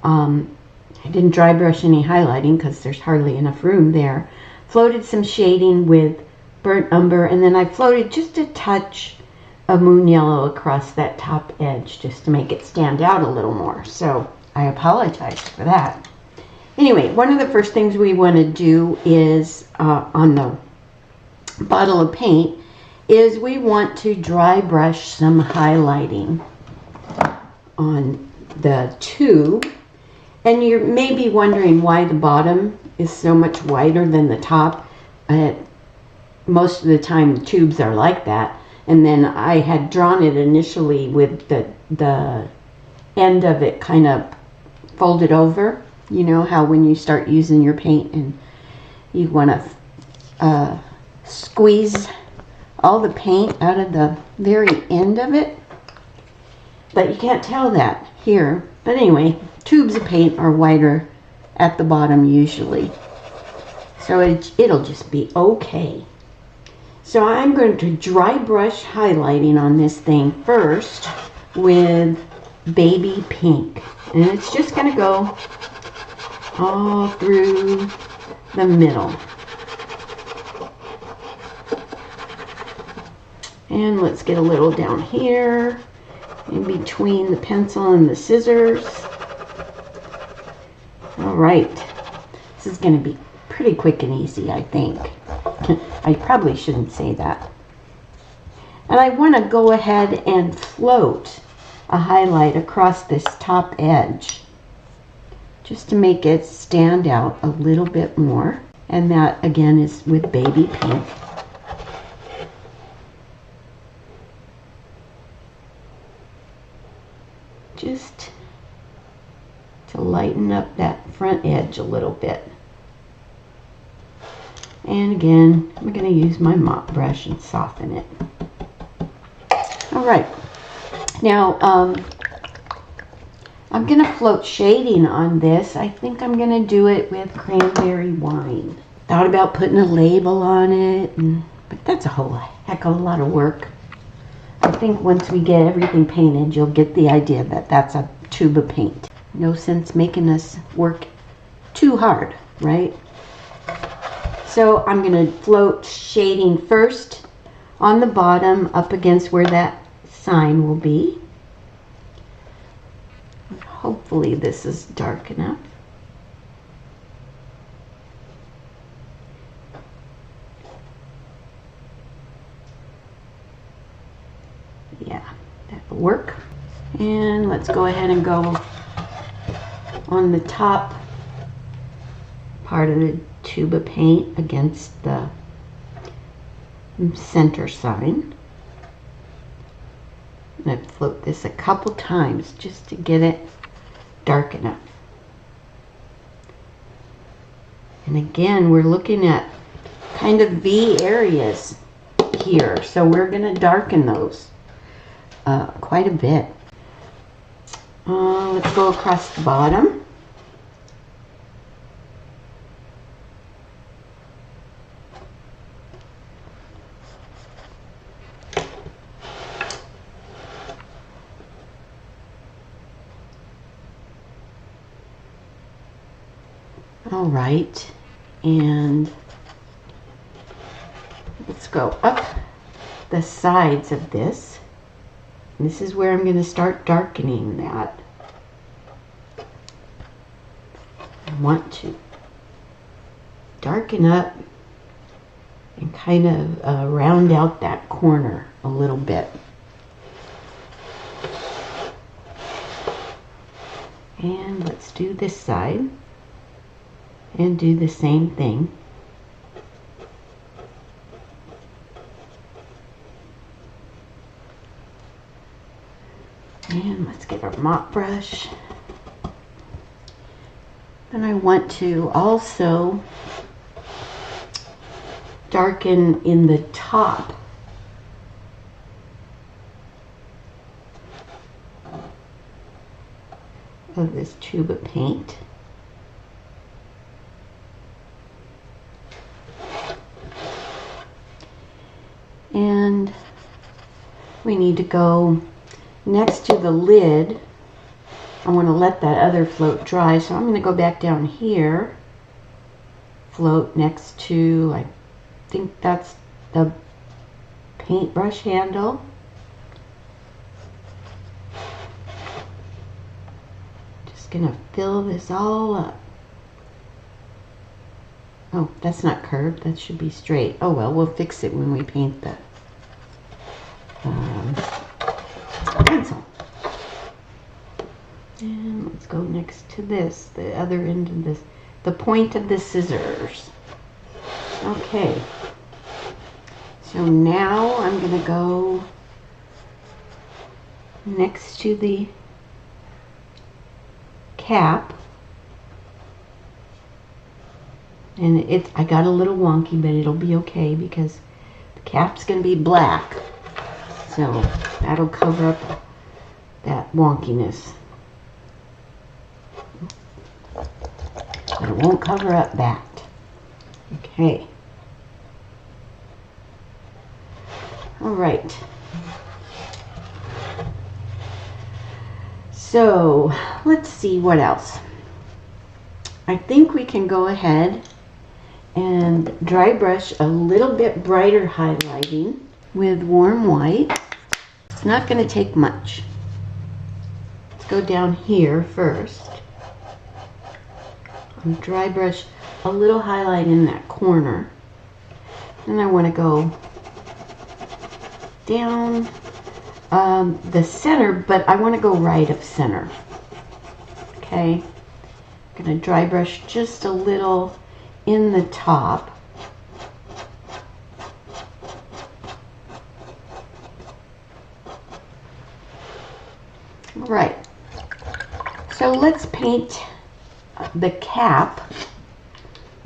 I didn't dry brush any highlighting because there's hardly enough room there. Floated some shading with burnt umber, and then I floated just a touch of moon yellow across that top edge just to make it stand out a little more. So I apologize for that. Anyway, one of the first things we want to do is on the bottle of paint is we want to dry brush some highlighting on the tube. And you may be wondering why the bottom is so much whiter than the top. Most of the time the tubes are like that. And then I had drawn it initially with the end of it kind of folded over. You know how when you start using your paint and you want to squeeze all the paint out of the very end of it. But you can't tell that here. But anyway, tubes of paint are whiter at the bottom usually. So it'll just be okay. So I'm going to dry brush highlighting on this thing first with baby pink. And it's just going to go all through the middle. And let's get a little down here in between the pencil and the scissors. All right, this is going to be pretty quick and easy, I think. I probably shouldn't say that. And I want to go ahead and float a highlight across this top edge just to make it stand out a little bit more. And that again is with baby pink. Just to lighten up that front edge a little bit. And again, I'm going to use my mop brush and soften it. All right. Now, I'm going to float shading on this. I think I'm going to do it with cranberry wine. Thought about putting a label on it, but that's a whole heck of a lot of work. I think once we get everything painted, you'll get the idea that that's a tube of paint. No sense making us work too hard, right? So I'm going to float shading first on the bottom up against where that sign will be. Hopefully this is dark enough. Yeah, that'll work. And let's go ahead and go on the top part of the tube of paint against the center sign. I'm going to float this a couple times just to get it dark enough. And again, we're looking at kind of V areas here, so we're going to darken those quite a bit. Let's go across the bottom. All right, and let's go up the sides of this. This is where I'm going to start darkening that. I want to darken up and kind of round out that corner a little bit. And let's do this side and do the same thing. And let's get our mop brush. And I want to also darken in the top of this tube of paint. And we need to go next to the lid. I want to let that other float dry, so I'm going to go back down here, float next to, I think that's the paintbrush handle. Just going to fill this all up. Oh, that's not curved, that should be straight. Oh well, we'll fix it when we paint the pencil. And let's go next to this, the other end of this, the point of the scissors. Okay. So now I'm going to go next to the cap. And I got a little wonky, but it'll be okay because the cap's going to be black. So that'll cover up that wonkiness. But it won't cover up that. Okay. All right. So let's see what else. I think we can go ahead and dry brush a little bit brighter highlighting with warm white. It's not going to take much. Let's go down here first. And dry brush a little highlight in that corner. Then I want to go down the center, but I want to go right of center. Okay. I'm going to dry brush just a little in the top. All right. So let's paint the cap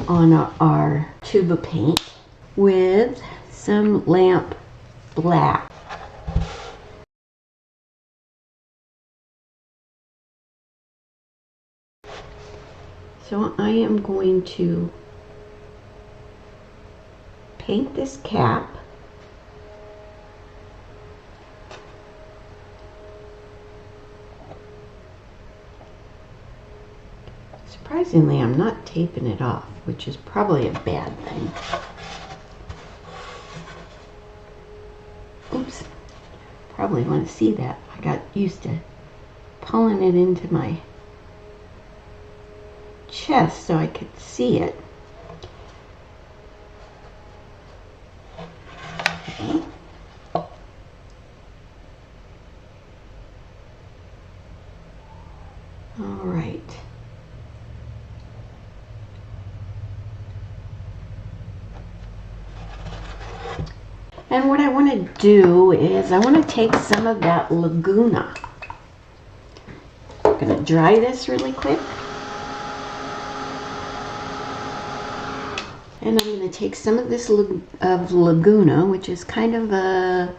on our tuba paint with some lamp black. So I am going to paint this cap. Surprisingly, I'm not taping it off, which is probably a bad thing. Oops, probably want to see that. I got used to pulling it into my chest so I could see it. Okay. All right. And what I want to do is I want to take some of that Laguna. I'm going to dry this really quick. And I'm going to take some of this of Laguna, which is kind of a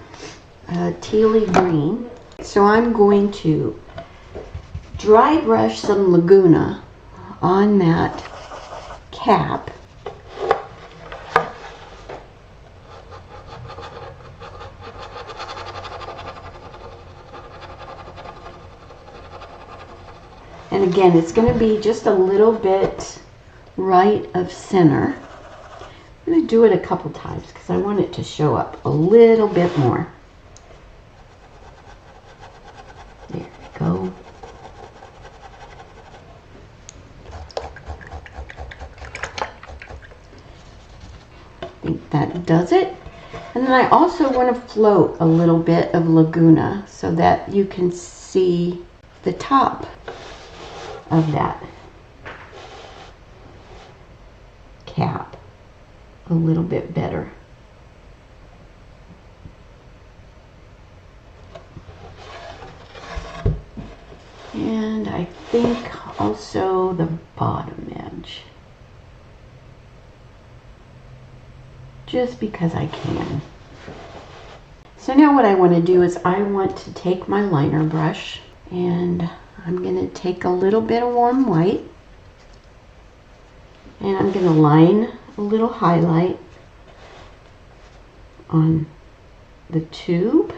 tealy green. So I'm going to dry brush some Laguna on that cap. And again, it's going to be just a little bit right of center. I'm going to do it a couple times because I want it to show up a little bit more. There we go. I think that does it. And then I also want to float a little bit of Laguna so that you can see the top of that cap a little bit better. And I think also the bottom edge, just because I can. So now what I want to do is I want to take my liner brush and I'm going to take a little bit of warm white and I'm going to line a little highlight on the tube.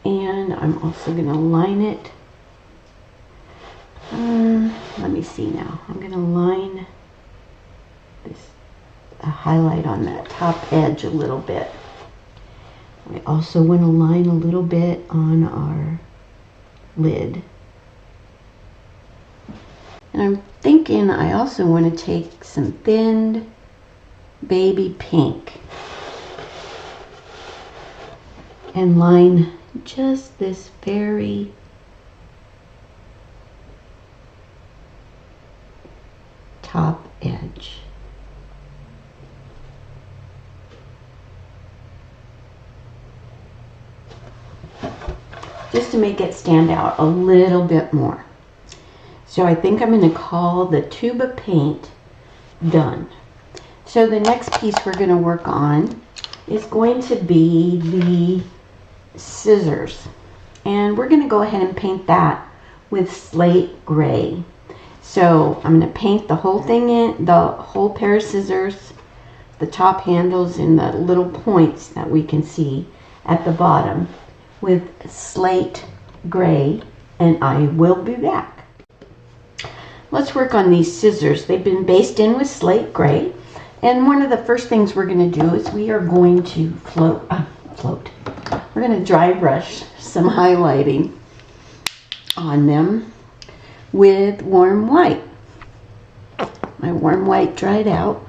And I'm also going to line it. Let me see now. I'm going to line a highlight on that top edge a little bit. I also want to line a little bit on our lid. And I'm thinking I also want to take some thinned baby pink and line just this very top edge. Just to make it stand out a little bit more. So I think I'm going to call the tuba paint done. So the next piece we're going to work on is going to be the scissors. And we're going to go ahead and paint that with slate gray. So I'm going to paint the whole thing in, the whole pair of scissors, the top handles and the little points that we can see at the bottom with slate gray, and I will be back. Let's work on these scissors. They've been based in with slate gray, and one of the first things we're going to do is we are going to we're going to dry brush some highlighting on them with warm white. My warm white dried out.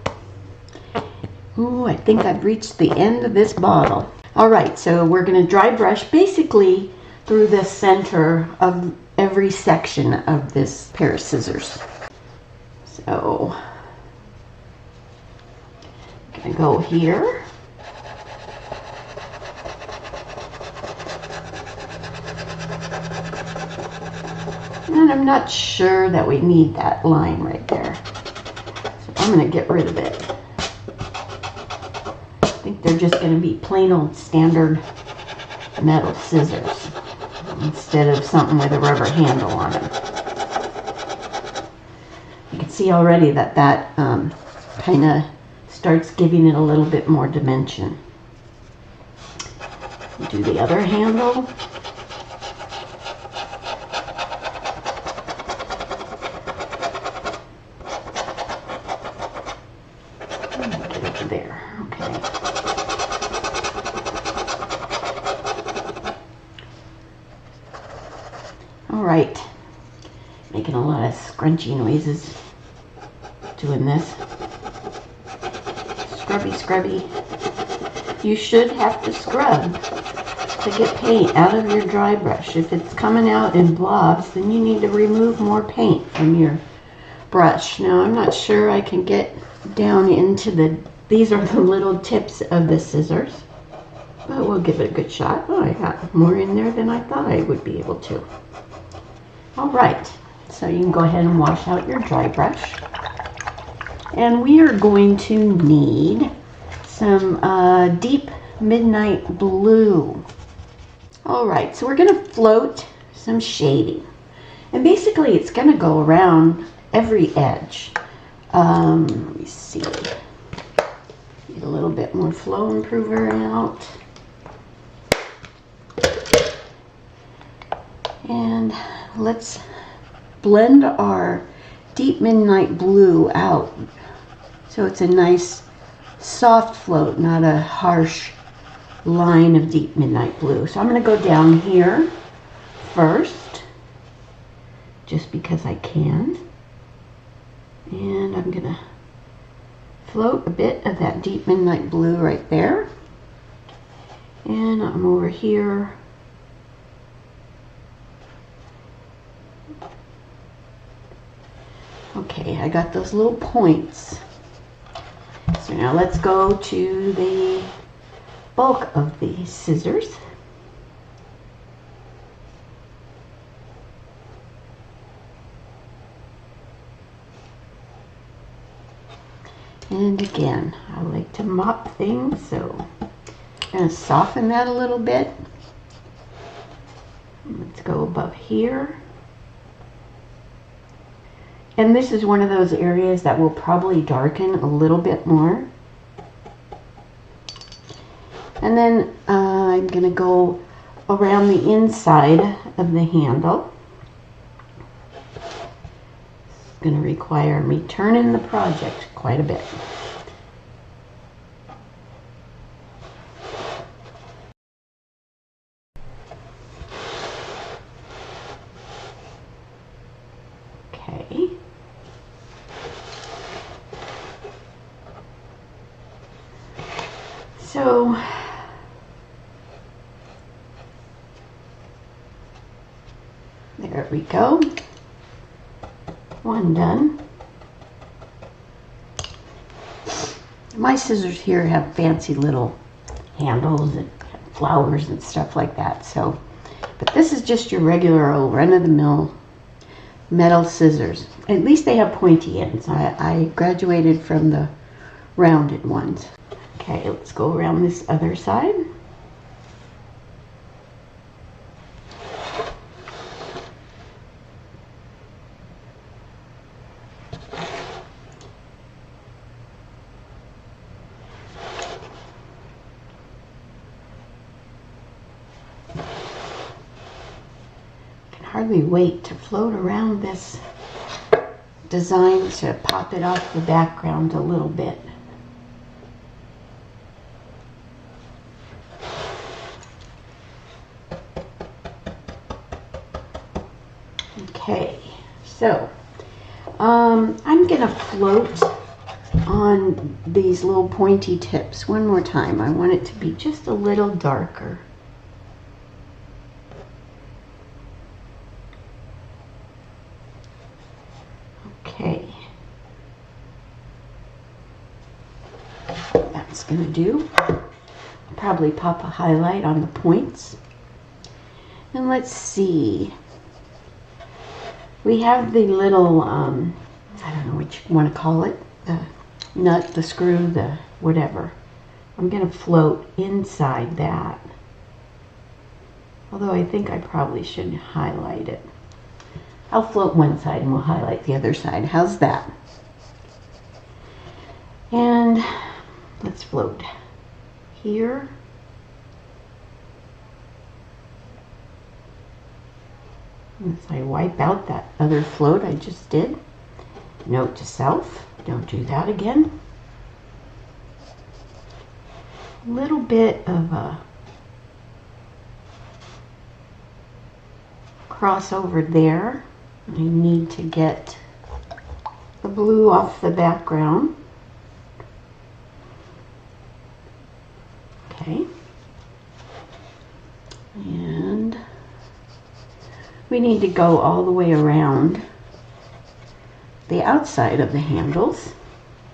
Ooh, I think I've reached the end of this bottle. All right, so we're going to dry brush basically through the center of every section of this pair of scissors. So I'm going to go here. And I'm not sure that we need that line right there. So I'm going to get rid of it. I think they're just going to be plain old standard metal scissors instead of something with a rubber handle on them. You can see already that kind of starts giving it a little bit more dimension. Do the other handle. Get over there. Okay. All right. Making a lot of scrunchy noises doing this. Scrubby, scrubby. You should have to scrub to get paint out of your dry brush. If it's coming out in blobs, then you need to remove more paint from your brush. Now, I'm not sure I can get down into these are the little tips of the scissors, but we'll give it a good shot. Oh, I got more in there than I thought I would be able to. All right, so you can go ahead and wash out your dry brush. And we are going to need some deep midnight blue. All right, so we're going to float some shading. And basically it's going to go around every edge. Let me see. Get a little bit more flow improver out. And let's blend our deep midnight blue out so it's a nice soft float, not a harsh line of deep midnight blue. So I'm going to go down here first just because I can, and I'm going to float a bit of that deep midnight blue right there, and I'm over here okay. I got those little points. So now let's go to the bulk of the scissors. And again, I like to mop things, so I'm going to soften that a little bit. Let's go above here. And this is one of those areas that will probably darken a little bit more. And then I'm going to go around the inside of the handle. It's going to require me turning the project quite a bit. Okay. So there we go. One done. My scissors here have fancy little handles and flowers and stuff like that. So, but this is just your regular old run-of-the-mill metal scissors. At least they have pointy ends. I graduated from the rounded ones. Okay, let's go around this other side. Hardly wait to float around this design to pop it off the background a little bit. Okay, so I'm gonna float on these little pointy tips one more time. I want it to be just a little darker. Okay, that's gonna do. I'll probably pop a highlight on the points. And let's see. We have the little, I don't know what you want to call it, the nut, the screw, the whatever. I'm going to float inside that. Although I think I probably should highlight it. I'll float one side and we'll highlight the other side. How's that? And let's float here. As I wipe out that other float I just did. Note to self, don't do that again. A little bit of a crossover there. I need to get the blue off the background. Okay. And we need to go all the way around the outside of the handles.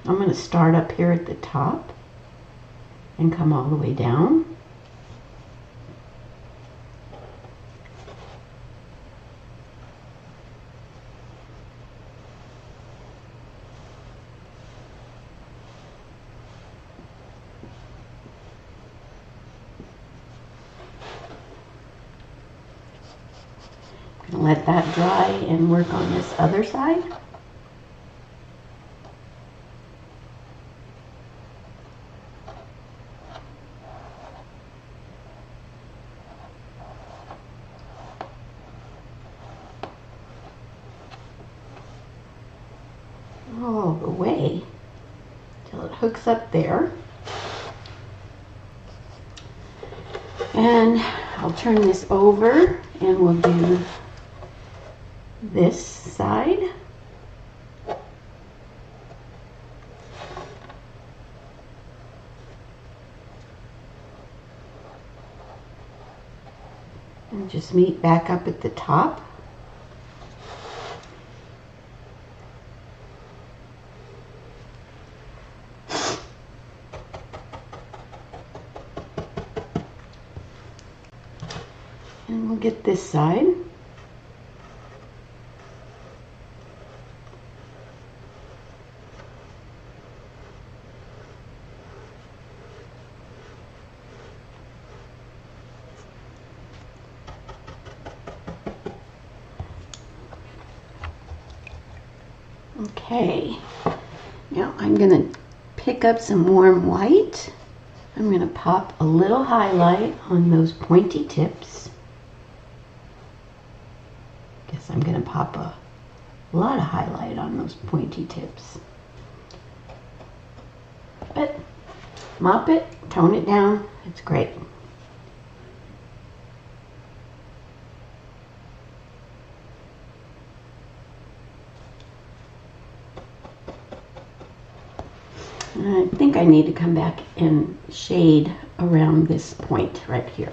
I'm going to start up here at the top and come all the way down. Let that dry and work on this other side. All the way till it hooks up there. And I'll turn this over and we'll do this side. And just meet back up at the top. And we'll get this side. Okay, now I'm going to pick up some warm white. I'm going to pop a little highlight on those pointy tips. Guess I'm going to pop a lot of highlight on those pointy tips. But mop it, tone it down, it's great. I think I need to come back and shade around this point right here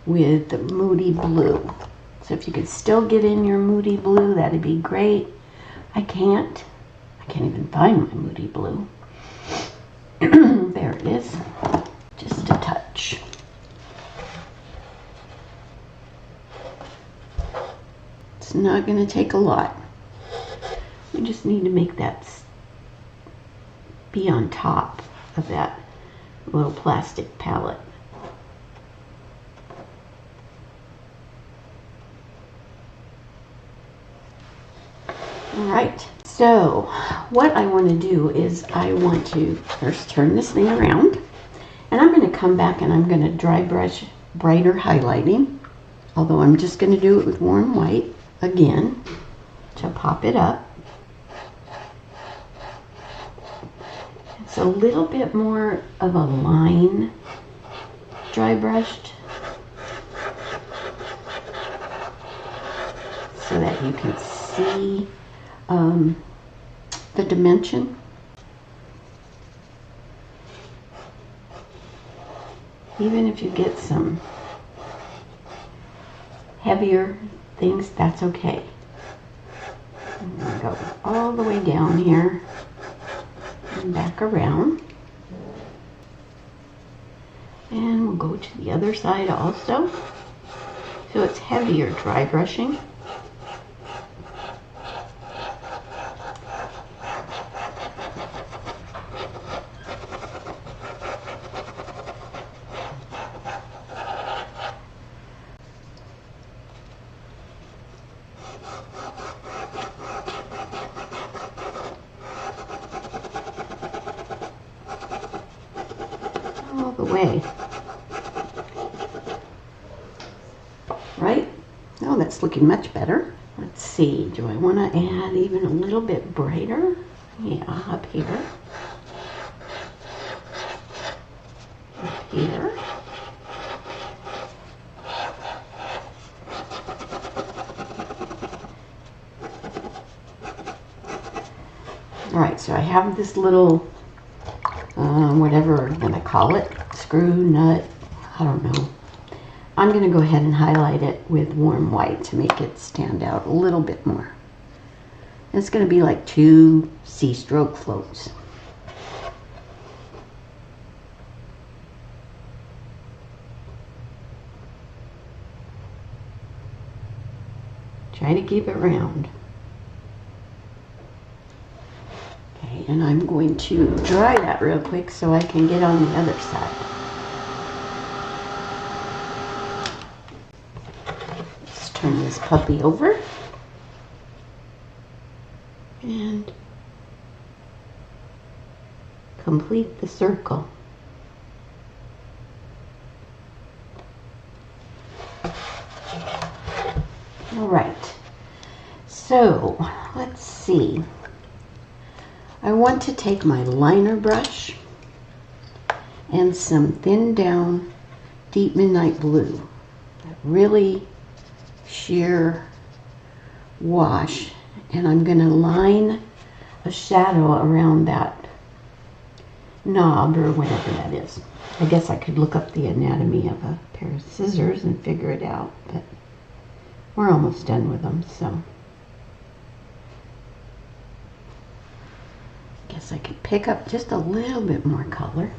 with the Moody Blue. So if you could still get in your Moody Blue, that'd be great. I can't even find my Moody Blue. There it is, just a touch. It's not going to take a lot. We just need to make that be on top of that little plastic palette. All right, so what I want to do is I want to first turn this thing around, and I'm going to come back and I'm going to dry brush brighter highlighting, although I'm just going to do it with warm white again to pop it up. It's a little bit more of a line dry brushed so that you can see the dimension. Even if you get some heavier things, that's okay. I'm going to go all the way down here and back around. And we'll go to the other side also. So it's heavier dry brushing. way. Right? Oh, that's looking much better. Let's see, do I want to add even a little bit brighter? Yeah, up here. Up here. Alright, so I have this little, whatever I'm going to call it, screw, nut, I don't know. I'm going to go ahead and highlight it with warm white to make it stand out a little bit more. It's going to be like 2 C-stroke floats. Try to keep it round. Okay, and I'm going to dry that real quick so I can get on the other side. Let's turn this puppy over. And complete the circle. All right, so let's see. I want to take my liner brush and some thin down deep midnight blue, that really sheer wash, and I'm going to line a shadow around that knob or whatever that is. I guess I could look up the anatomy of a pair of scissors and figure it out, but we're almost done with them, so I guess I could pick up just a little bit more color.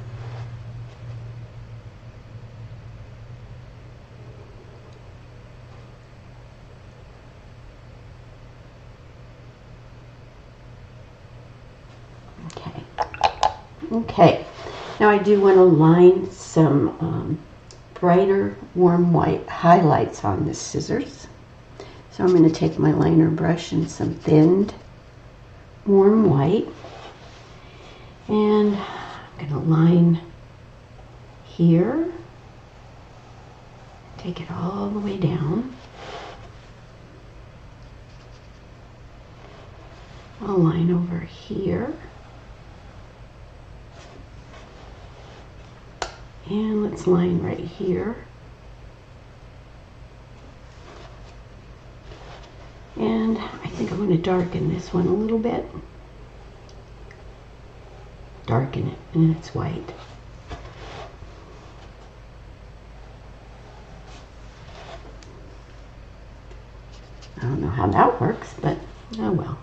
Okay, now I do want to line some brighter warm white highlights on the scissors. So I'm going to take my liner brush and some thinned warm white, and I'm going to line here, take it all the way down. I'll line over here. And let's line right here. And I think I'm going to darken this one a little bit. Darken it, and it's white. I don't know how that works, but oh well.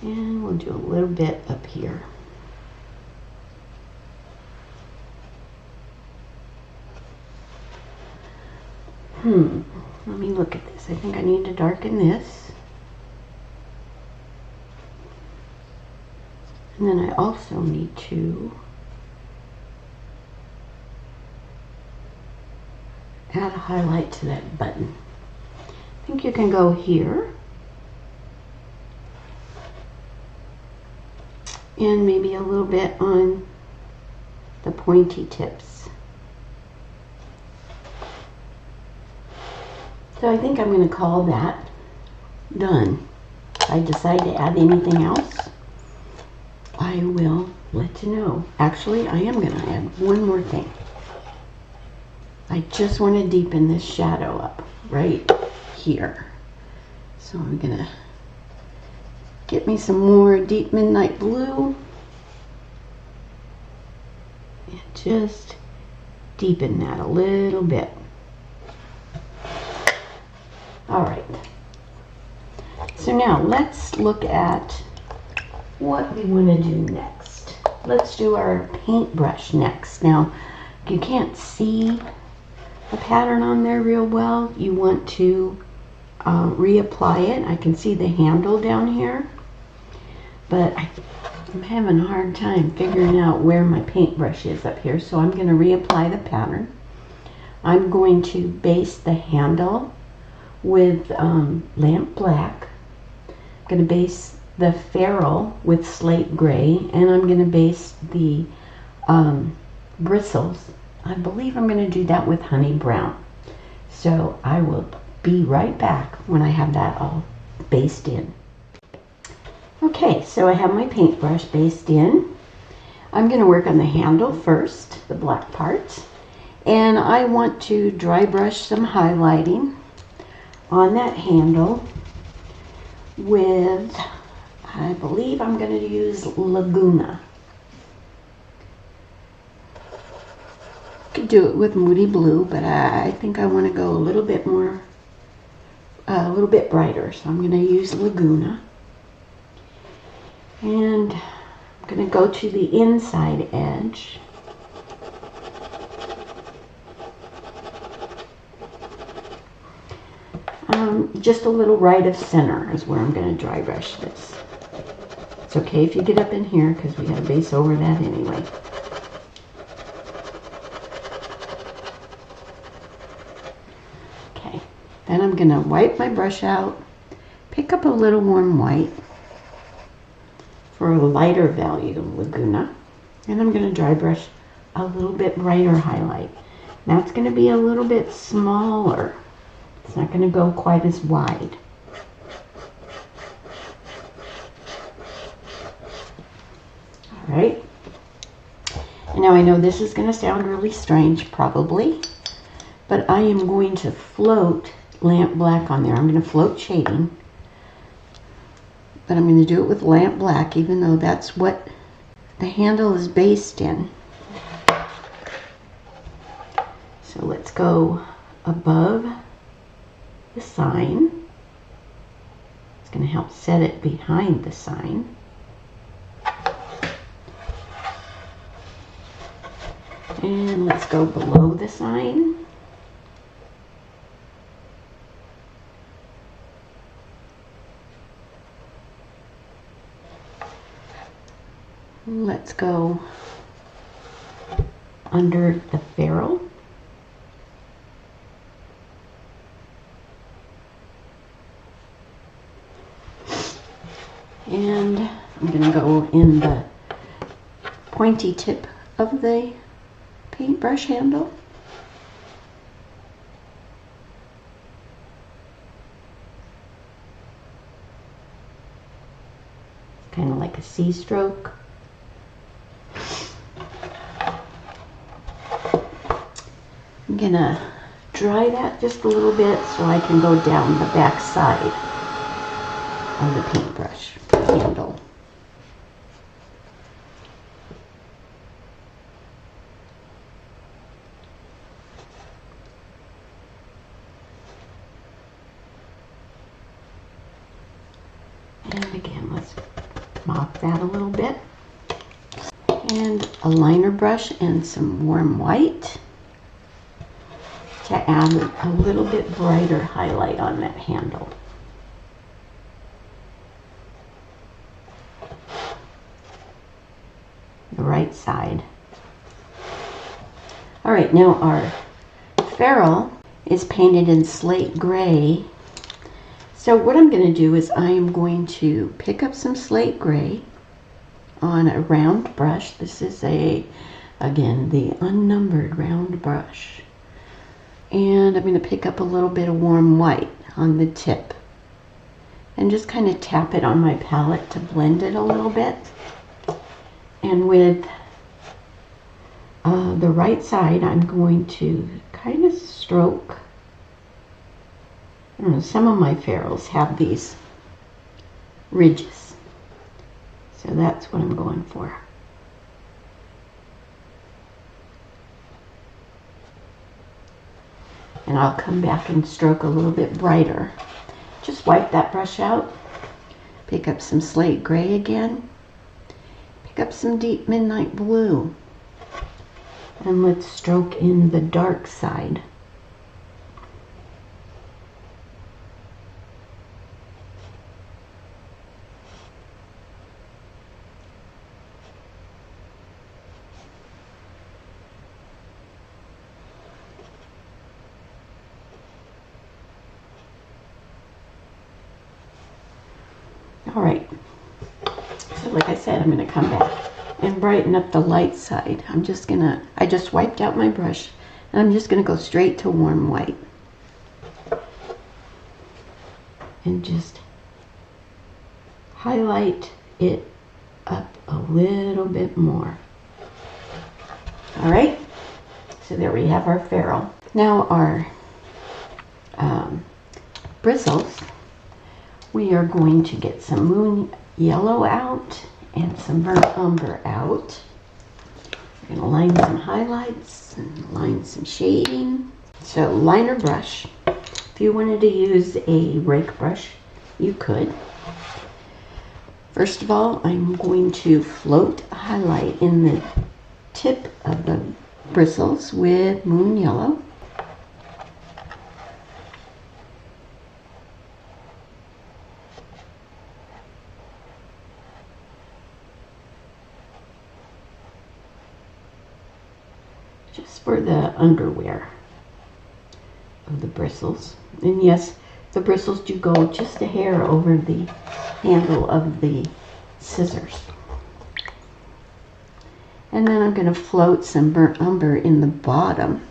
And we'll do a little bit up here. Let me look at this. I think I need to darken this. And then I also need to add a highlight to that button. I think you can go here. And maybe a little bit on the pointy tips. So I think I'm going to call that done. If I decide to add anything else, I will let you know. Actually, I am going to add one more thing. I just want to deepen this shadow up right here. So I'm going to get me some more deep midnight blue and just deepen that a little bit. All right, so now let's look at what we want to do next. Let's do our paintbrush next. Now, you can't see the pattern on there real well. You want to reapply it. I can see the handle down here, but I'm having a hard time figuring out where my paintbrush is up here, so I'm going to reapply the pattern. I'm going to base the handle with lamp black. I'm going to base the ferrule with slate gray, and I'm going to base the bristles. I believe I'm going to do that with honey brown. So I will be right back when I have that all based in. Okay, so I have my paintbrush based in. I'm going to work on the handle first, the black part. And I want to dry brush some highlighting on that handle with, I believe I'm going to use Laguna. Could do it with Moody Blue, but I think I want to go a little bit more, a little bit brighter. So I'm going to use Laguna. And I'm going to go to the inside edge. Just a little right of center is where I'm going to dry brush this. It's okay if you get up in here because we got to base over that anyway. Okay, then I'm going to wipe my brush out, pick up a little warm white for a lighter value of Laguna, and I'm going to dry brush a little bit brighter highlight. That's going to be a little bit smaller. It's not going to go quite as wide. All right. And now I know this is going to sound really strange, probably, but I am going to float lamp black on there. I'm going to float shading, but I'm going to do it with lamp black, even though that's what the handle is based in. So let's go above the sign. It's going to help set it behind the sign. And let's go below the sign. Let's go under the ferrule. And I'm going to go in the pointy tip of the paintbrush handle. Kind of like a C stroke. I'm going to dry that just a little bit so I can go down the back side of the paintbrush handle. And again, let's mop that a little bit. And a liner brush and some warm white to add a little bit brighter highlight on that handle. The right side. All right, now our ferrule is painted in slate gray. So what I'm going to do is I am going to pick up some slate gray on a round brush. This is again, the unnumbered round brush. And I'm going to pick up a little bit of warm white on the tip and just kind of tap it on my palette to blend it a little bit. And with the right side, I'm going to kind of stroke. I don't know, some of my ferrules have these ridges. So that's what I'm going for. And I'll come back and stroke a little bit brighter. Just wipe that brush out. Pick up some slate gray again. Pick up some deep midnight blue. And let's stroke in the dark side. All right, so like I said, I'm going to come back and brighten up the light side. I just wiped out my brush, and I'm just gonna go straight to warm white. And just highlight it up a little bit more. All right, so there we have our ferrule. Now our bristles, we are going to get some moon yellow out and some burnt umber out. We're gonna line some highlights and line some shading. So liner brush. If you wanted to use a rake brush, you could. First of all, I'm going to float a highlight in the tip of the bristles with moon yellow. Just for the underwear of the bristles. And yes, the bristles do go just a hair over the handle of the scissors. And then I'm going to float some burnt umber in the bottom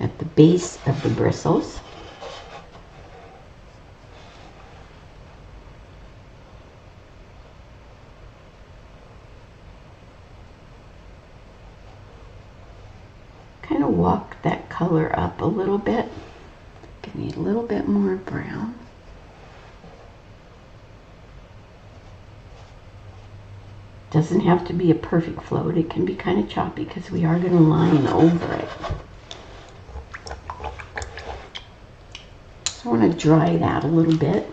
at the base of the bristles. Kind of walk that color up a little bit. Give me a little bit more brown. Doesn't have to be a perfect float. It can be kind of choppy because we are going to line over it. So I want to dry that a little bit.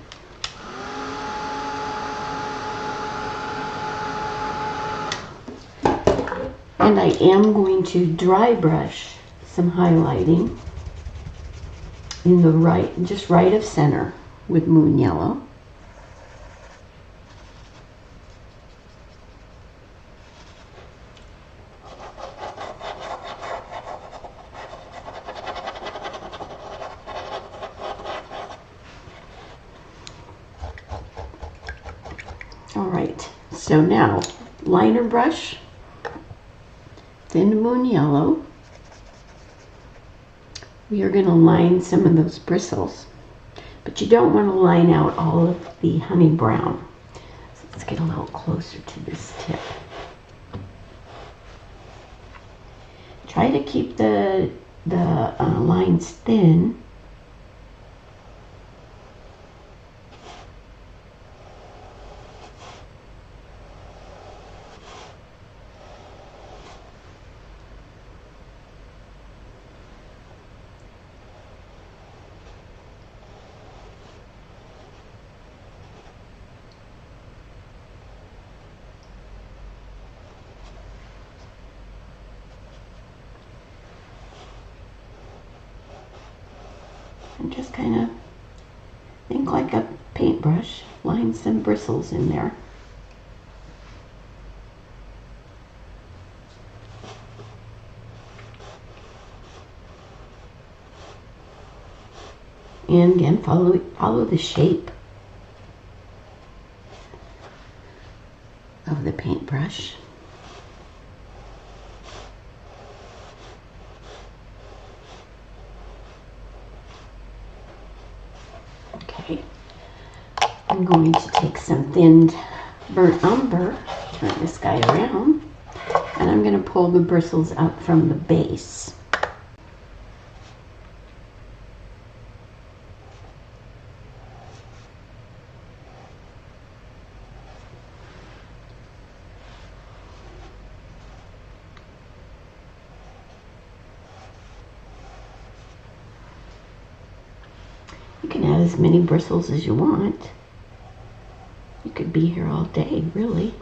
And I am going to dry brush some highlighting in the right, just right of center with moon yellow. All right, so now liner brush, thin moon yellow. We are going to line some of those bristles, but you don't want to line out all of the honey brown. So let's get a little closer to this tip. Try to keep the lines thin. And just kind of think like a paintbrush, line some bristles in there. And again, follow the shape of the paintbrush. Okay, I'm going to take some thinned burnt umber, turn this guy around, and I'm going to pull the bristles out from the base. You can add as many bristles as you want. You could be here all day, really.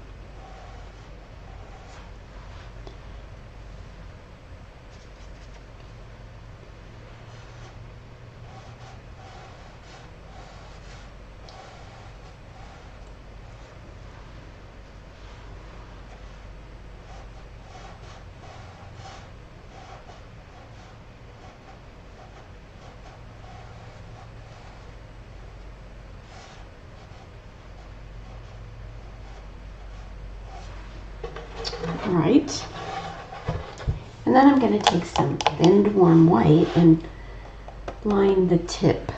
All right. And then I'm going to take some thinned warm white and line the tip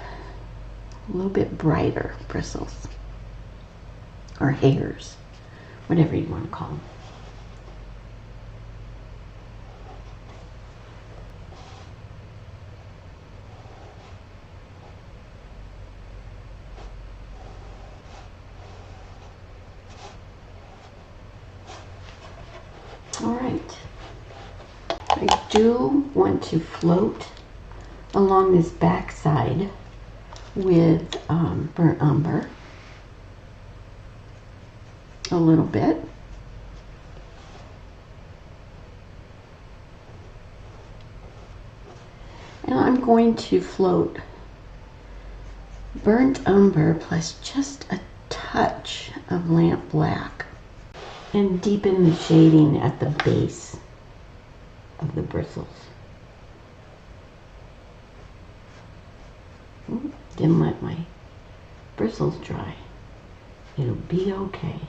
a little bit brighter bristles or hairs, whatever you want to call them. All right. I do want to float along this back side with burnt umber a little bit. And I'm going to float burnt umber plus just a touch of lamp black and deepen the shading at the base of the bristles. Didn't let my bristles dry. It'll be okay.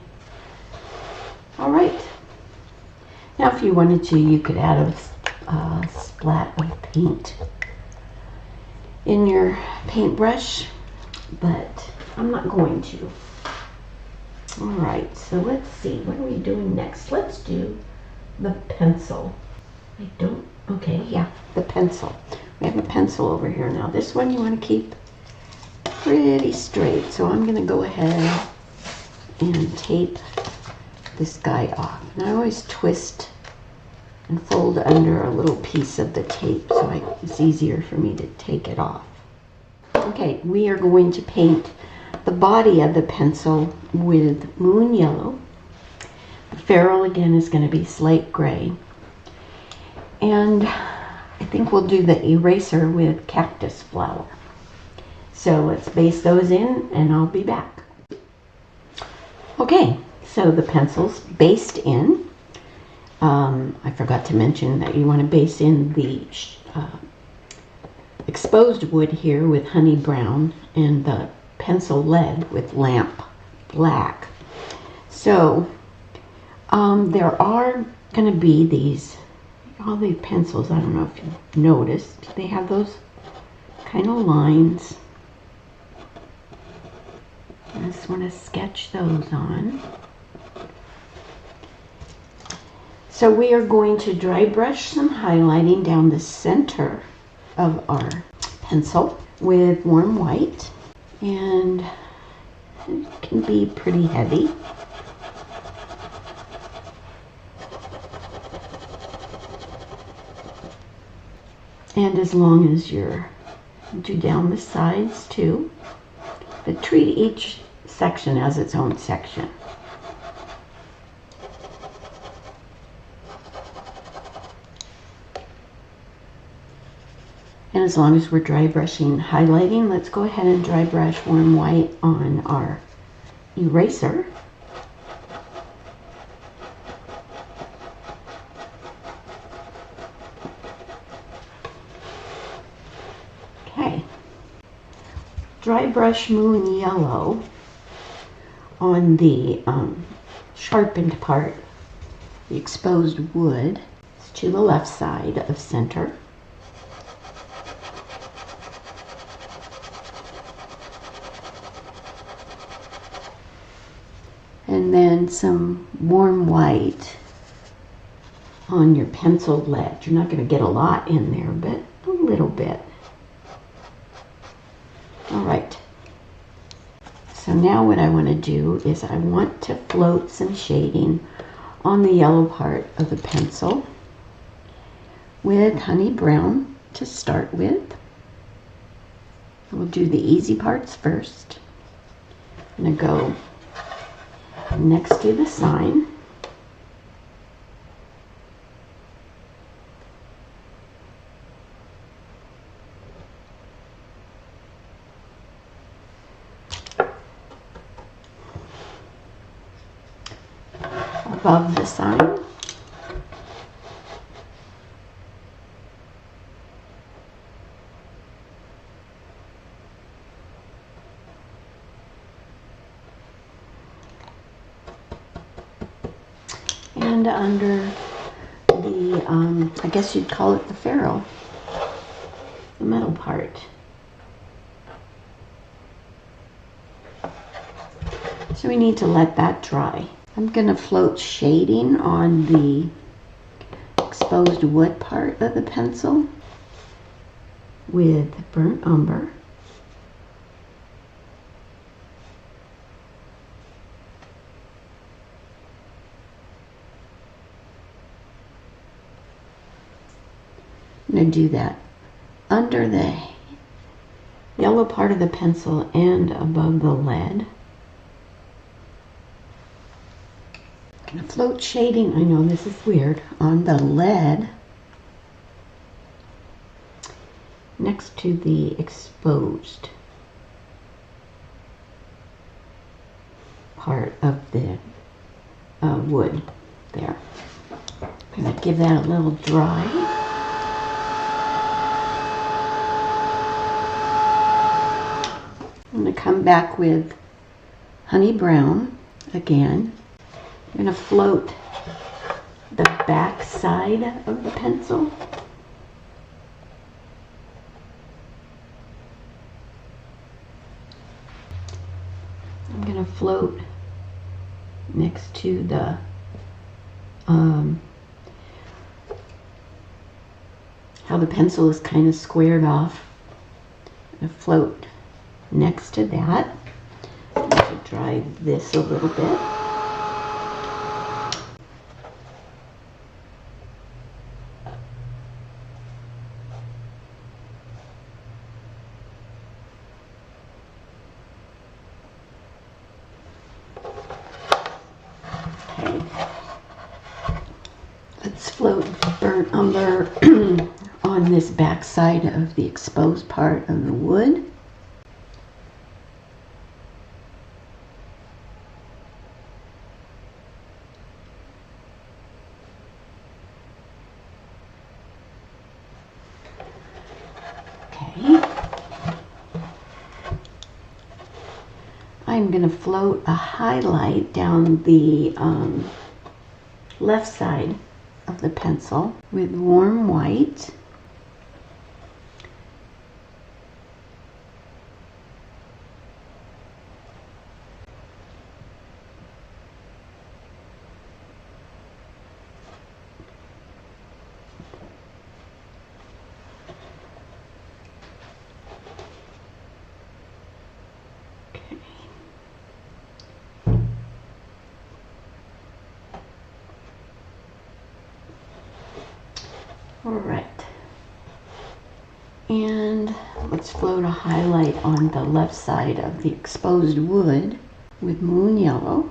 All right. Now if you wanted to, you could add a splat of paint in your paintbrush, but I'm not going to. All right, so let's see, what are we doing next? Let's do the pencil. The pencil. We have a pencil over here now. This one you want to keep pretty straight, so I'm going to go ahead and tape this guy off. And I always twist and fold under a little piece of the tape so it's easier for me to take it off. Okay, we are going to paint the body of the pencil with moon yellow. The ferrule again is going to be slate gray. And I think we'll do the eraser with cactus flower. So let's base those in and I'll be back. Okay, so the pencil's based in. I forgot to mention that you want to base in the exposed wood here with honey brown and the pencil lead with lamp black. So there are going to be these, all the pencils, I don't know if you've noticed, they have those kind of lines. I just want to sketch those on. So we are going to dry brush some highlighting down the center of our pencil with warm white, and it can be pretty heavy. And as long as you're do down the sides too, but treat each section as its own section. And as long as we're dry brushing highlighting, let's go ahead and dry brush warm white on our eraser. Okay. Dry brush moon yellow on the sharpened part, the exposed wood, to the left side of center. And then some warm white on your pencil lead. You're not going to get a lot in there, but a little bit. All right. So now what I want to do is I want to float some shading on the yellow part of the pencil with honey brown to start with. We'll do the easy parts first. I'm going to go next to the sign. Above the sign. and under the, I guess you'd call it the ferrule, the metal part. So we need to let that dry. I'm going to float shading on the exposed wood part of the pencil with burnt umber. I'm going to do that under the yellow part of the pencil and above the lead. I'm going to float shading, I know this is weird, on the lead next to the exposed part of the wood there. I'm going to give that a little dry. I'm going to come back with honey brown again. I'm going to float the back side of the pencil. I'm going to float next to the how the pencil is kind of squared off. I'm going to float next to that. I'm going to dry this a little bit. Okay. Let's float burnt umber on this back side of the exposed part of the wood. Okay. I'm going to float a highlight down the left side of the pencil with warm white. All right, and let's float a highlight on the left side of the exposed wood with moon yellow.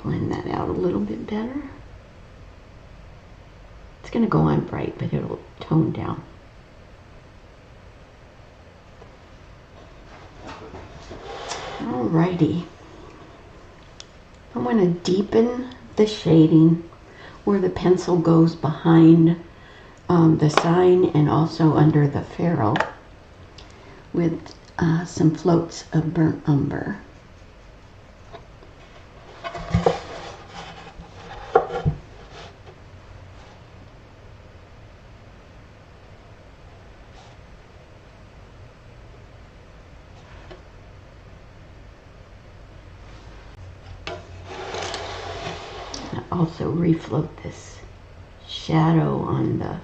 Blend that out a little bit better. It's going to go on bright, but it'll tone down. Alrighty, I'm going to deepen the shading where the pencil goes behind the sign and also under the ferrule with some floats of burnt umber. Also refloat this shadow on the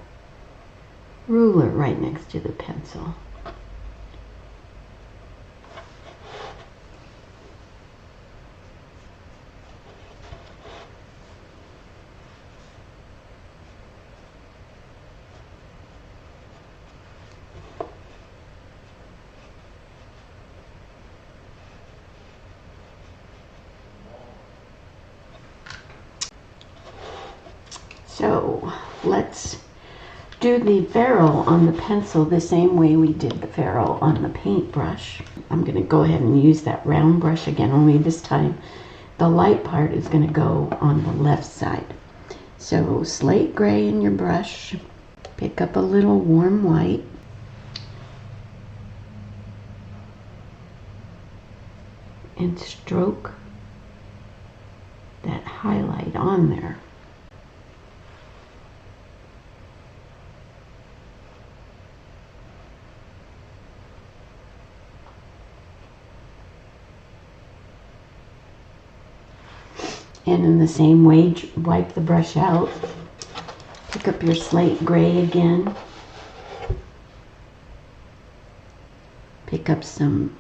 ruler right next to the pencil. So let's do the ferrule on the pencil the same way we did the ferrule on the paintbrush. I'm going to go ahead and use that round brush again, only this time the light part is going to go on the left side. So slate gray in your brush, pick up a little warm white, and stroke that highlight on there. And in the same way, wipe the brush out. Pick up your slate gray again. Pick up some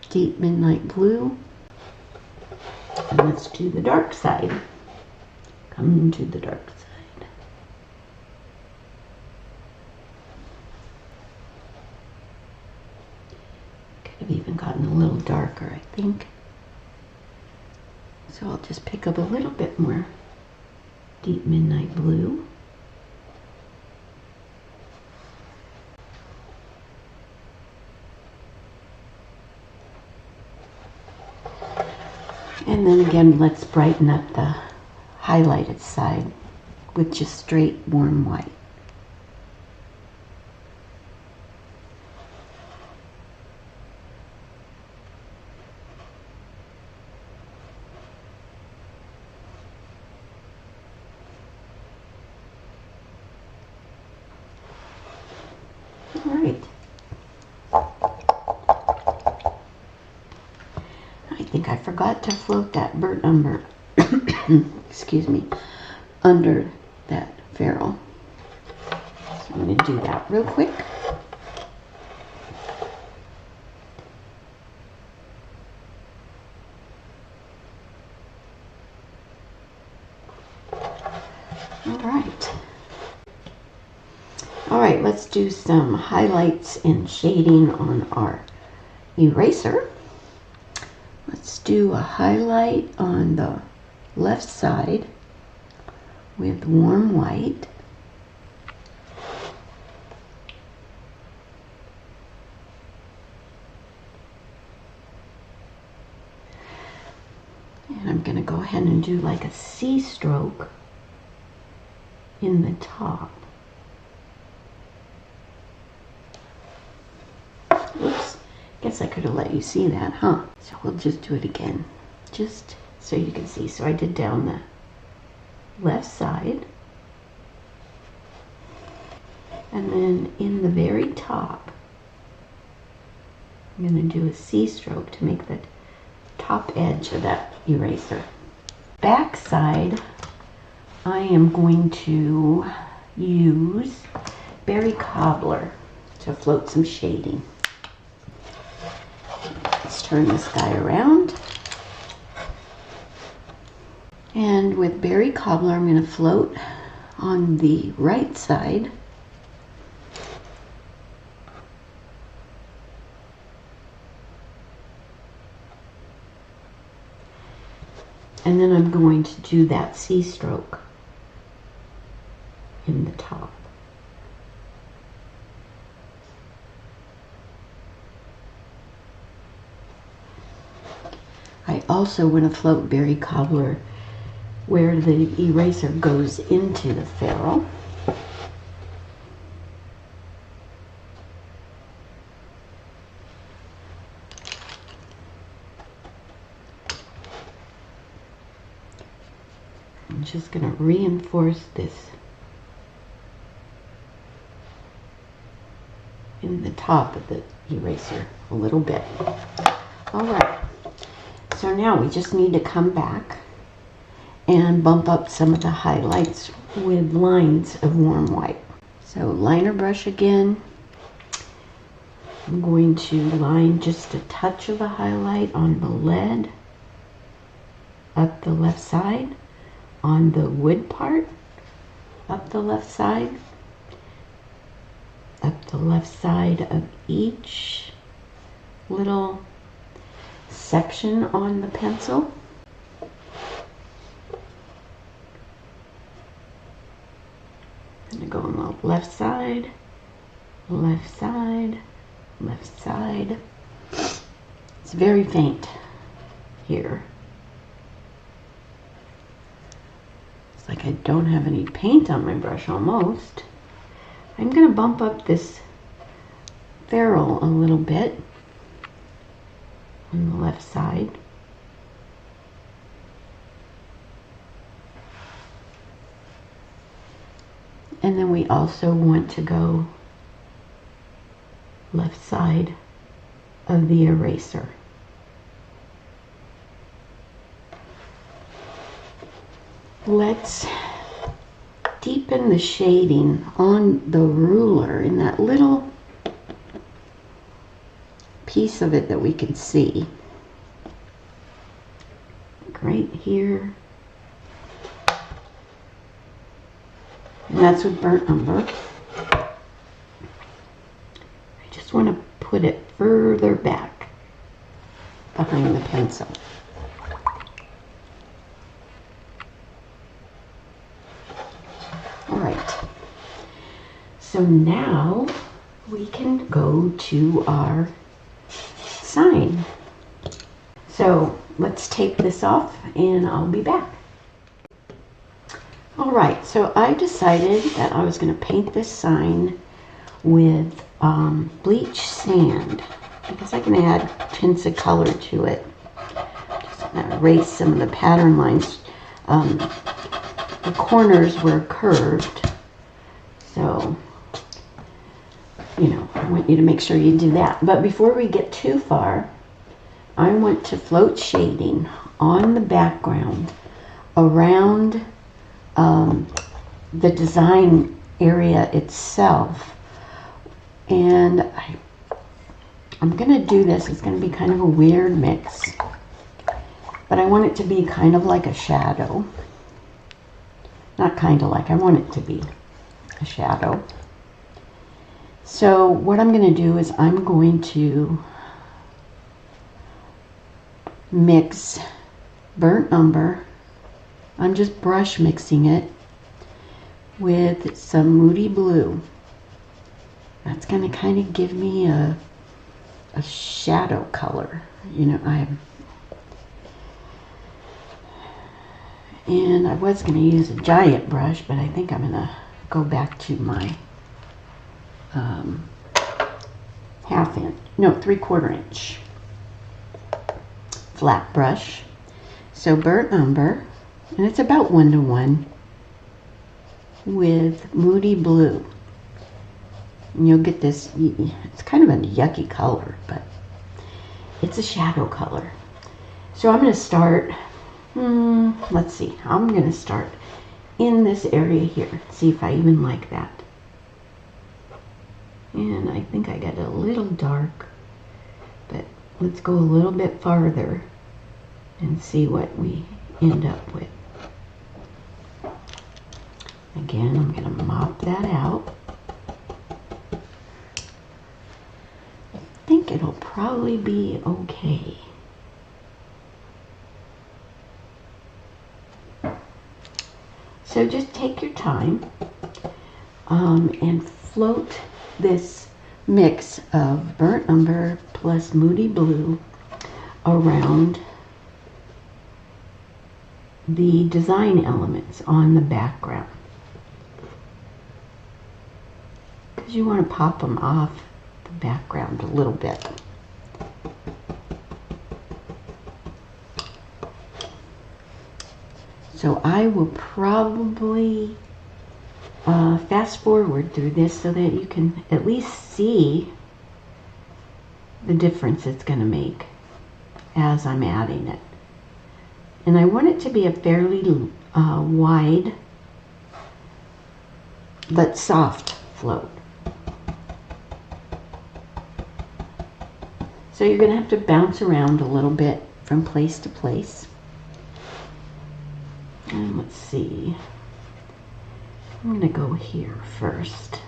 deep midnight blue. And let's do the dark side. Come to the dark side. Could have even gotten a little darker, I think. So I'll just pick up a little bit more deep midnight blue. And then again, let's brighten up the highlighted side with just straight warm white. All right. I think I forgot to float that burnt umber, excuse me, under that ferrule. So I'm going to do that real quick. All right, let's do some highlights and shading on our eraser. Let's do a highlight on the left side with warm white. And I'm going to go ahead and do like a C stroke in the top. Oops, guess I could have let you see that, huh? So we'll just do it again, just so you can see. So I did down the left side, and then in the very top, I'm going to do a C stroke to make the top edge of that eraser. Back side, I am going to use Berry Cobbler to float some shading. Let's turn this guy around. And with Berry Cobbler, I'm going to float on the right side. And then I'm going to do that C stroke in the top. I also want to float Berry Cobbler where the eraser goes into the ferrule. I'm just going to reinforce this in the top of the eraser a little bit. All right, so now we just need to come back and bump up some of the highlights with lines of warm white. So liner brush again. I'm going to line just a touch of a highlight on the lead up the left side, on the wood part up the left side, up the left side of each little section on the pencil. I'm going to go on the left side, left side, left side. It's very faint here. It's like I don't have any paint on my brush almost. I'm going to bump up this ferrule a little bit on the left side. might also want to go left side of the eraser. Let's deepen the shading on the ruler in that little piece of it that we can see. Right here. And that's with burnt umber. I just want to put it further back behind the pencil. All right. So now we can go to our sign. So let's take this off and I'll be back. All right, so I decided that I was going to paint this sign with bleach sand because I can add tints of color to it. Just erase some of the pattern lines. The corners were curved, so I want you to make sure you do that. But before we get too far, I want to float shading on the background around the design area itself. And I'm going to do this. It's going to be kind of a weird mix, but I want it to be kind of like a shadow. Not kind of like, I want it to be a shadow. So what I'm going to do is I'm going to mix burnt umber. I'm just brush mixing it with some moody blue. That's going to kind of give me a shadow color. And I was going to use a giant brush, but I think I'm going to go back to my 3/4 inch flat brush. So burnt umber, and it's about 1:1 with moody blue. And you'll get this, it's kind of a yucky color, but it's a shadow color. So I'm going to start, let's see, I'm going to start in this area here. See if I even like that. And I think I got a little dark, but let's go a little bit farther and see what we end up with. Again, I'm going to mop that out. I think it'll probably be okay. So just take your time and float this mix of burnt umber plus moody blue around the design elements on the background, because you want to pop them off the background a little bit. So I will probably fast forward through this so that you can at least see the difference it's going to make as I'm adding it. And I want it to be a fairly wide but soft float. So you're going to have to bounce around a little bit from place to place. And let's see, I'm going to go here first.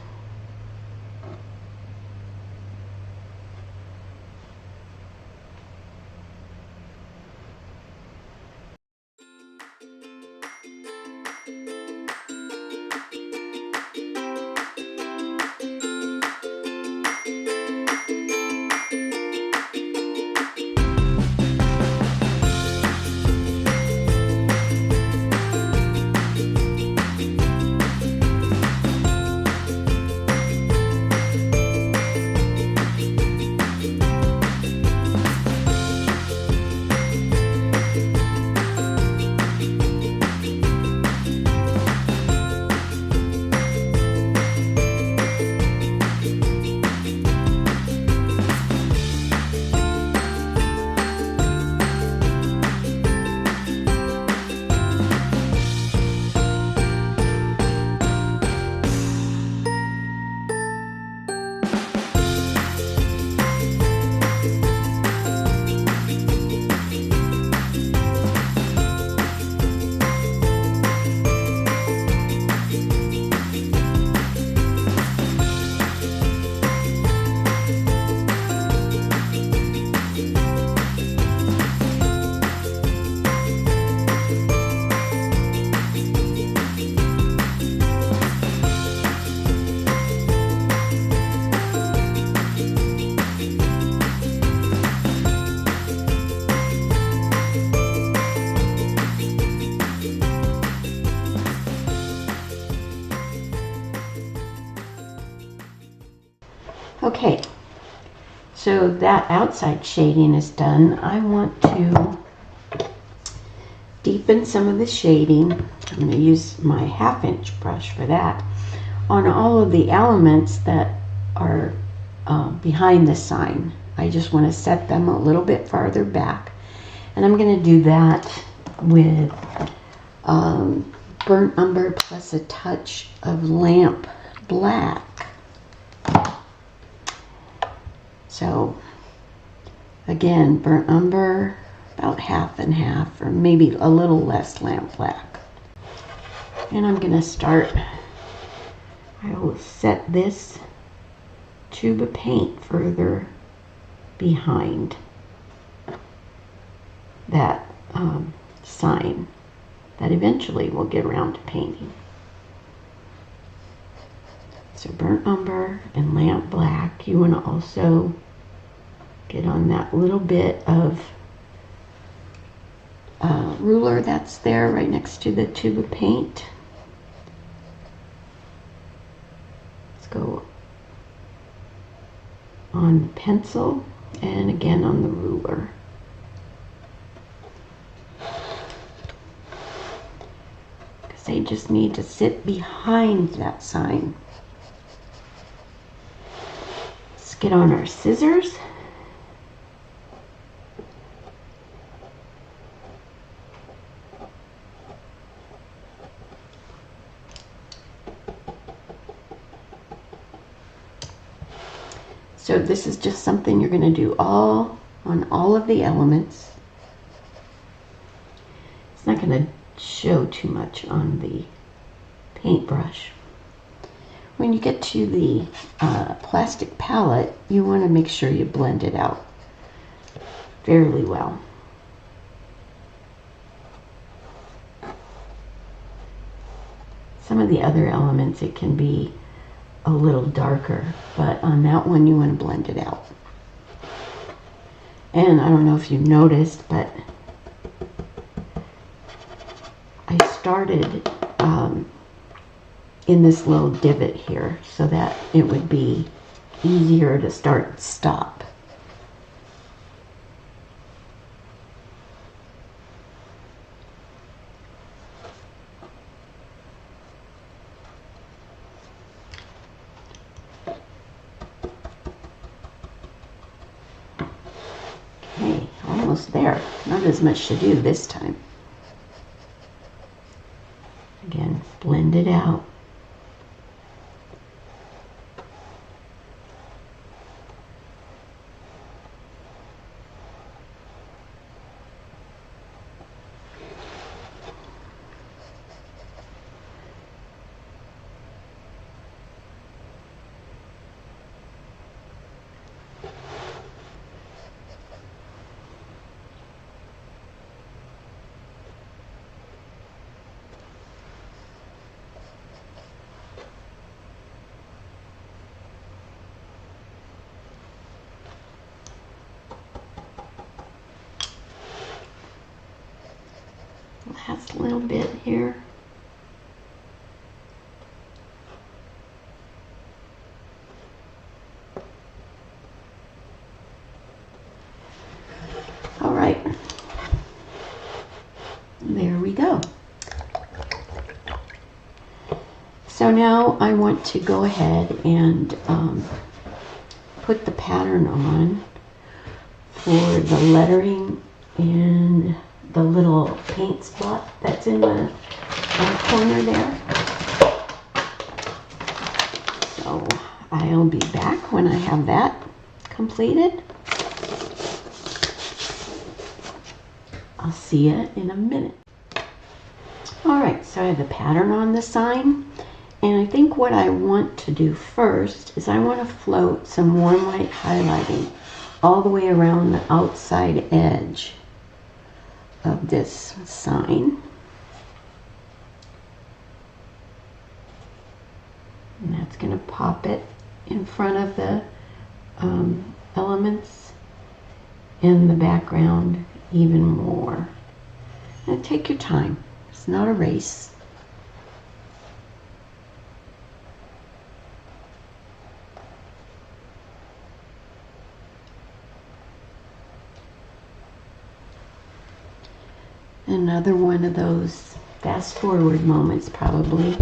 So that outside shading is done. I want to deepen some of the shading. I'm going to use my 1/2 inch brush for that on all of the elements that are behind the sign. I just want to set them a little bit farther back, and I'm going to do that with burnt umber plus a touch of lamp black. So again, burnt umber, about 1/2 and 1/2, or maybe a little less lamp black. And I'm going to start, I will set this tube of paint further behind that sign that eventually we'll get around to painting. So burnt umber and lamp black. You want to also get on that little bit of ruler that's there right next to the tube of paint. Let's go on the pencil and again on the ruler. Because they just need to sit behind that sign. Let's get on our scissors. So this is just something you're going to do on all of the elements. It's not going to show too much on the paintbrush. When you get to the plastic palette, you want to make sure you blend it out fairly well. Some of the other elements, it can be a little darker, but on that one you want to blend it out. And I don't know if you noticed, but I started in this little divot here so that it would be easier to start and stop. Okay, almost there. Not as much to do this time. Again, blend it out. Last little bit here. All right. There we go. So now I want to go ahead and put the pattern on for the lettering in the little paint spot that's in the corner there. So I'll be back when I have that completed. I'll see you in a minute. Alright, so I have the pattern on the sign, and I think what I want to do first is I want to float some warm white highlighting all the way around the outside edge of this sign. And that's going to pop it in front of the elements in the background even more. And take your time. It's not a race. Another one of those fast forward moments, probably.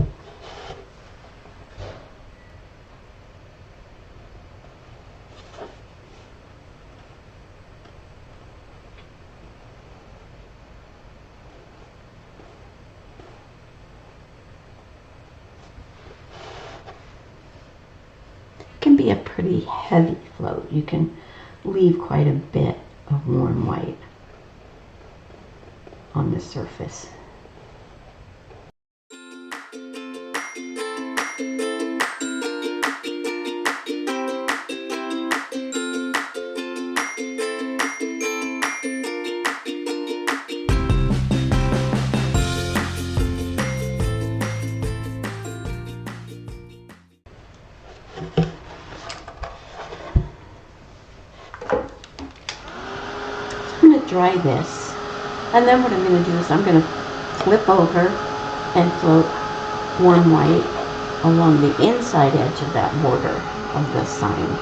Can be a pretty heavy float. You can leave quite a bit of warm white on the surface. I'm going to dry this, and then what I'm going to do is I'm going to flip over and float warm white along the inside edge of that border of the sign.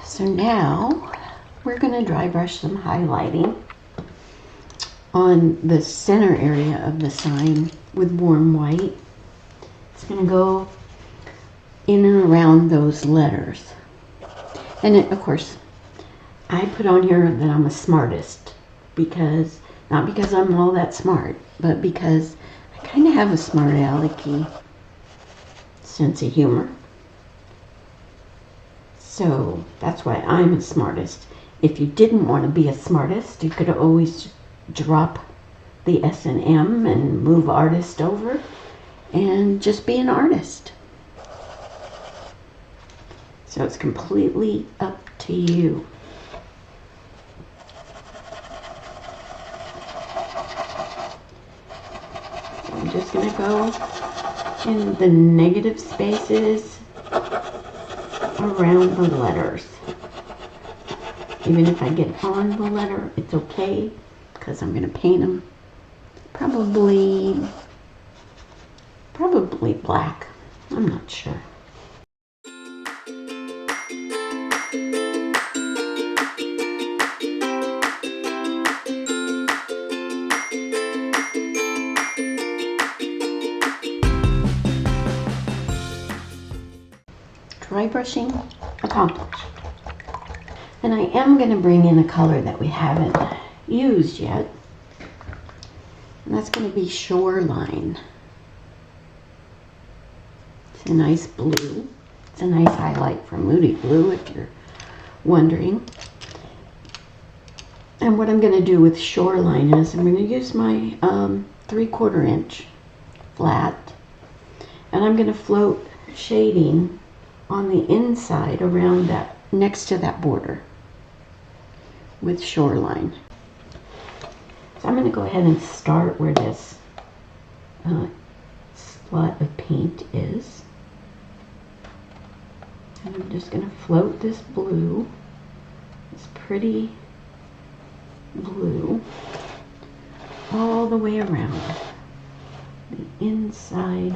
So now we're going to dry brush some highlighting on the center area of the sign with warm white. It's going to go in and around those letters. And of course, I put on here that I'm a Smartist because, not because I'm all that smart, but because I kind of have a smart alecky sense of humor. So that's why I'm a Smartist. If you didn't want to be a Smartist, you could always drop the S&M and move artist over and just be an artist. So it's completely up to you. So I'm just going to go in the negative spaces around the letters. Even if I get on the letter, it's okay because I'm going to paint them probably black. I'm not sure. Dry brushing accomplished. And I am going to bring in a color that we haven't used yet. And that's going to be Shoreline. It's a nice blue. It's a nice highlight from Moody Blue, if you're wondering. And what I'm going to do with Shoreline is I'm going to use my 3/4 inch flat. And I'm going to float shading on the inside around that, next to that border with Shoreline. So I'm going to go ahead and start where this spot of paint is. And I'm just going to float this blue, this pretty blue, all the way around the inside .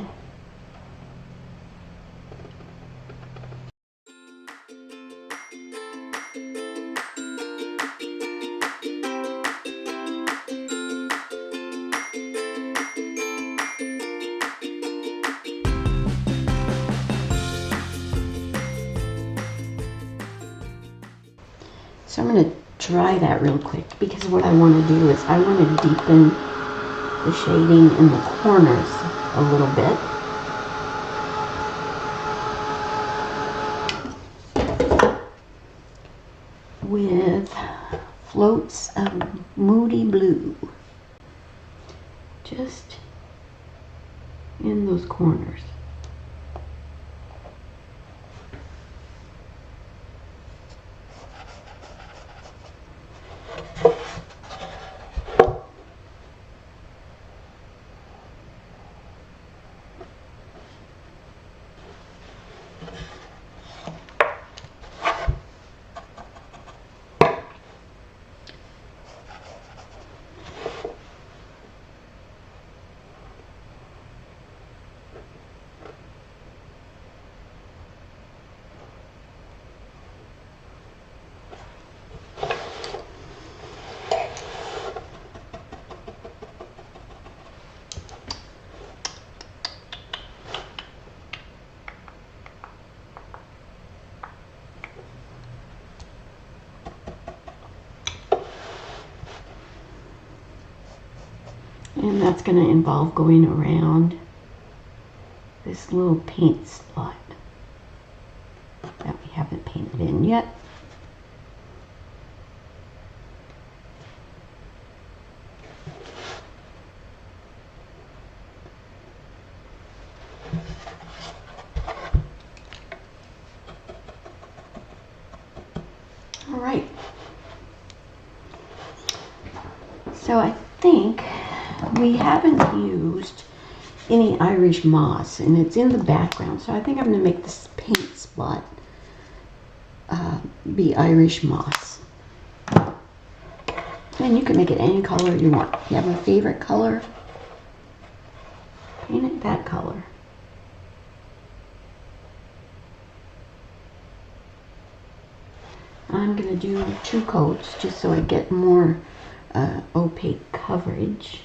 So I'm going to dry that real quick because what I want to do is I want to deepen the shading in the corners a little bit with floats of Moody Blue just in those corners. And that's going to involve going around this little paint spot that we haven't painted in yet. All right. So I think we haven't used any Irish moss, and it's in the background. So I think I'm going to make this paint spot be Irish moss. And you can make it any color you want. If you have a favorite color, paint it that color. I'm going to do 2 coats just so I get more opaque coverage.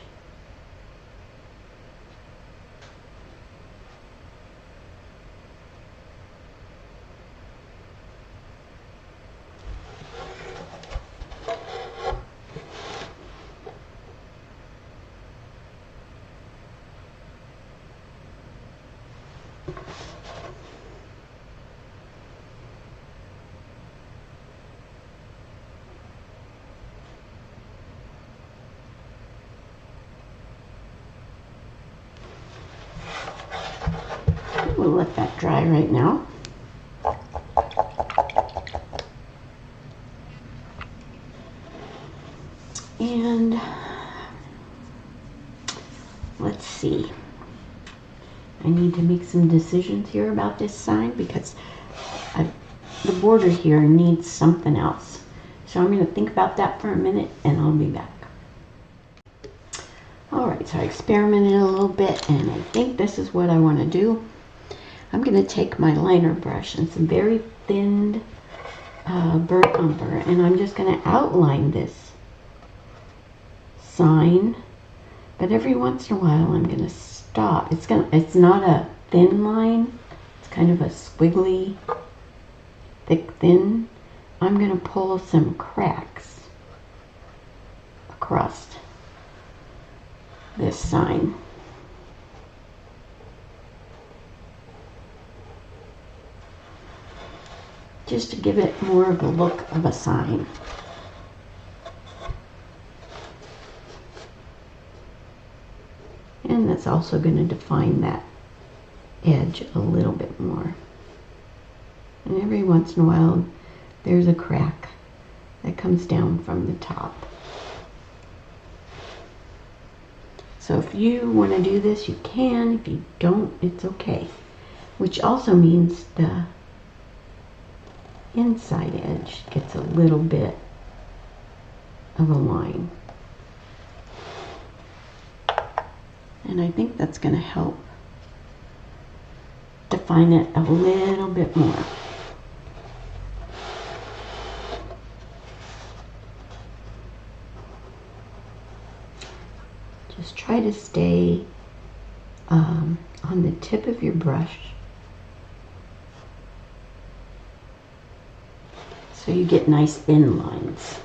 We'll let that dry right now. And let's see. I need to make some decisions here about this sign because the border here needs something else. So I'm going to think about that for a minute and I'll be back. Alright, so I experimented a little bit and I think this is what I want to do. I'm going to take my liner brush and some very thin burnt umber, and I'm just going to outline this sign. But every once in a while, I'm going to stop. It's not a thin line. It's kind of a squiggly, thick, thin. I'm going to pull some cracks across this sign. Just to give it more of a look of a sign. And that's also going to define that edge a little bit more. And every once in a while, there's a crack that comes down from the top. So if you want to do this, you can. If you don't, it's okay. Which also means the inside edge gets a little bit of a line. And I think that's going to help define it a little bit more. Just try to stay on the tip of your brush so you get nice thin lines,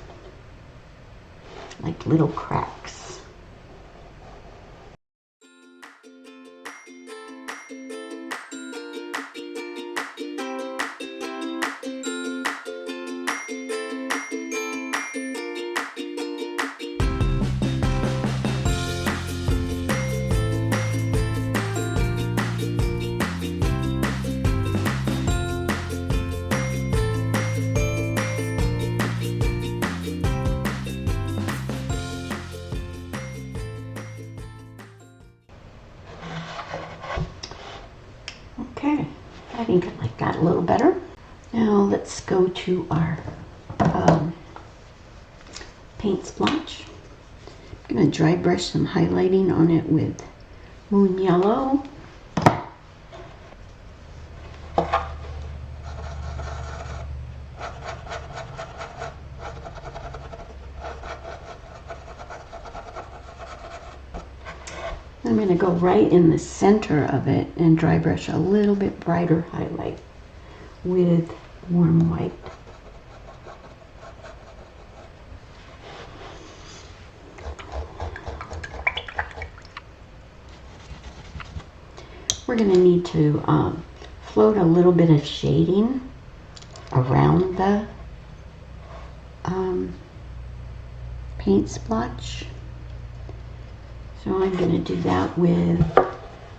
like little cracks. Okay, I think I like that a little better. Now let's go to our paint splotch. I'm going to dry brush some highlighting on it with Moon Yellow. I'm going to go right in the center of it and dry brush a little bit brighter highlight with warm white. we're going to need to float a little bit of shading around the paint splotch. So I'm going to do that with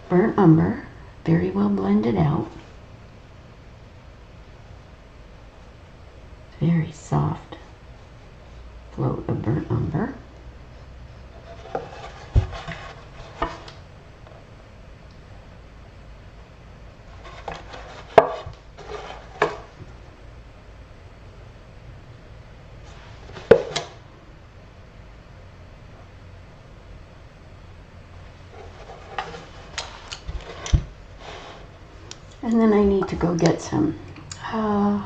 burnt umber, very well blended out. Very soft float of burnt umber. And then I need to go get some, I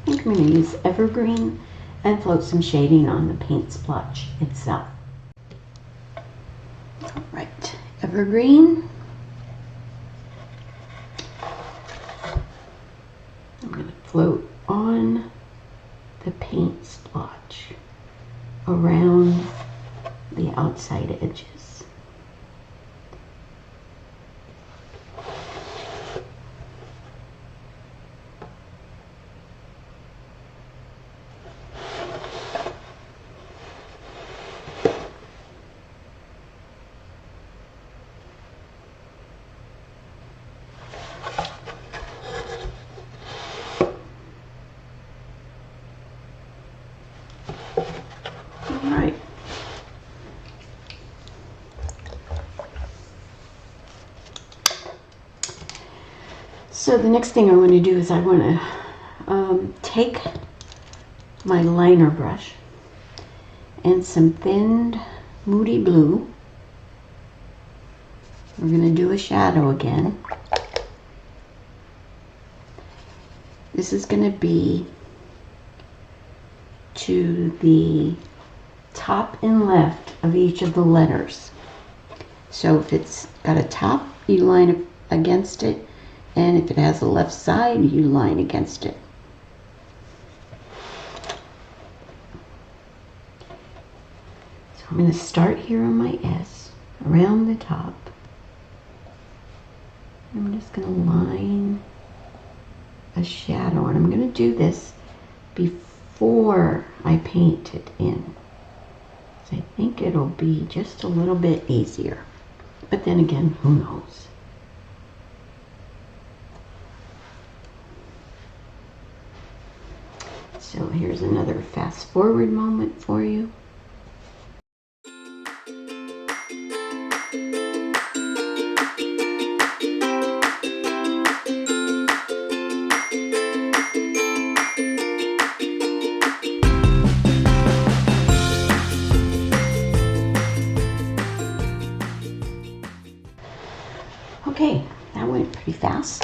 think I'm going to use evergreen and float some shading on the paint splotch itself. All right, evergreen. I'm going to float on the paint splotch around the outside edges. Alright. So the next thing I want to do is I want to take my liner brush and some thinned Moody Blue. We're going to do a shadow again. This is going to be to the top and left of each of the letters. So if it's got a top, you line against it, and if it has a left side, you line against it. So I'm going to start here on my S, around the top. I'm just going to line a shadow, and I'm going to do this before I paint it in. So I think it'll be just a little bit easier. But then again, who knows? So here's another fast forward moment for you. Okay, that went pretty fast.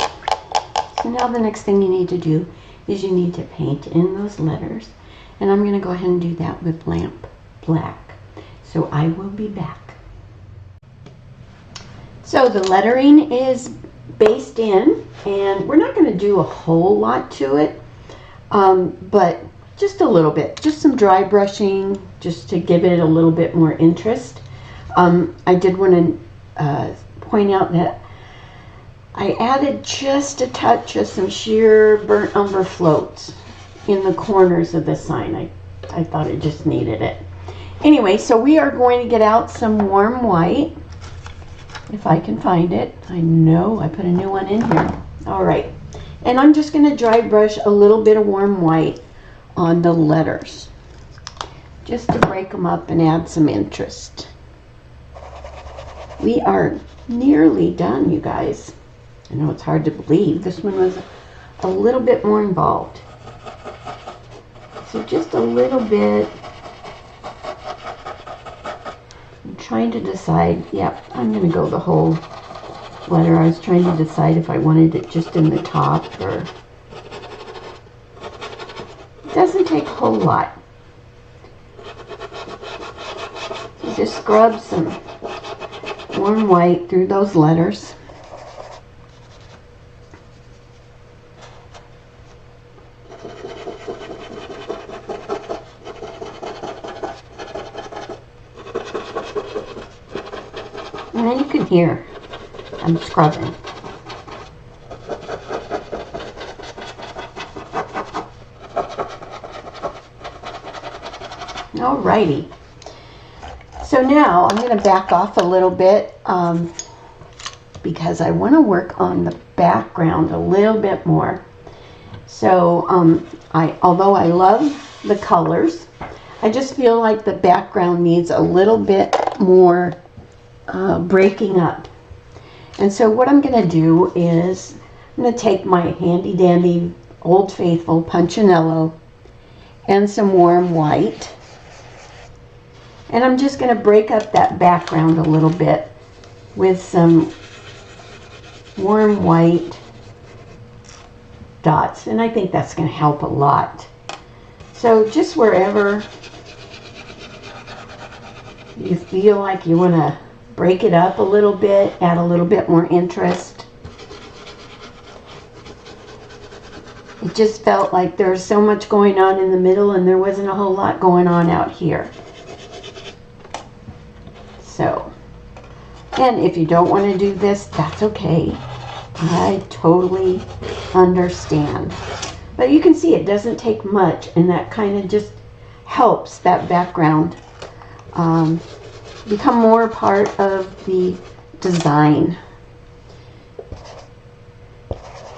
So now the next thing you need to do is you need to paint in those letters. And I'm going to go ahead and do that with lamp black. So I will be back. So the lettering is based in, and we're not going to do a whole lot to it, but just a little bit. Just some dry brushing, just to give it a little bit more interest. I did want to point out that I added just a touch of some sheer burnt umber floats in the corners of the sign. I thought it just needed it. Anyway, so we are going to get out some warm white, if I can find it. I know I put a new one in here. All right, and I'm just going to dry brush a little bit of warm white on the letters, just to break them up and add some interest. We are nearly done, you guys. I know it's hard to believe. This one was a little bit more involved. So just a little bit. I'm trying to decide. Yep, I'm going to go the whole letter. I was trying to decide if I wanted it just in the top or... It doesn't take a whole lot. So just scrub some warm white through those letters. And then you can hear I'm scrubbing. Alrighty. So now I'm going to back off a little bit because I want to work on the background a little bit more. So although I love the colors, I just feel like the background needs a little bit more breaking up. And so what I'm going to do is I'm going to take my handy dandy Old Faithful Punchinello and some warm white. And I'm just going to break up that background a little bit with some warm white dots. And I think that's going to help a lot. So just wherever you feel like you want to break it up a little bit, add a little bit more interest. It just felt like there's so much going on in the middle and there wasn't a whole lot going on out here. So, and if you don't want to do this, that's okay. I totally understand. But you can see it doesn't take much, and that kind of just helps that background become more part of the design.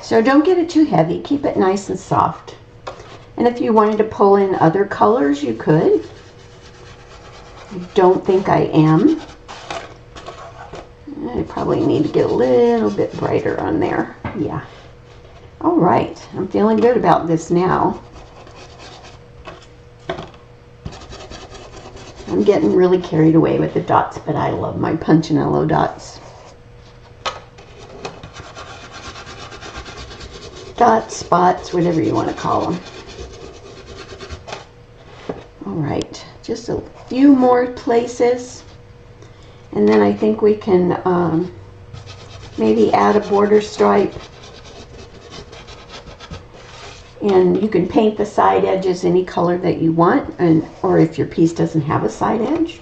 So don't get it too heavy. Keep it nice and soft. And if you wanted to pull in other colors, you could. I don't think I am. I probably need to get a little bit brighter on there. Yeah. All right. I'm feeling good about this now. I'm getting really carried away with the dots, but I love my Punchinello dots. Dots, spots, whatever you want to call them. All right. Just a few more places. And then I think we can maybe add a border stripe. And you can paint the side edges any color that you want, or if your piece doesn't have a side edge,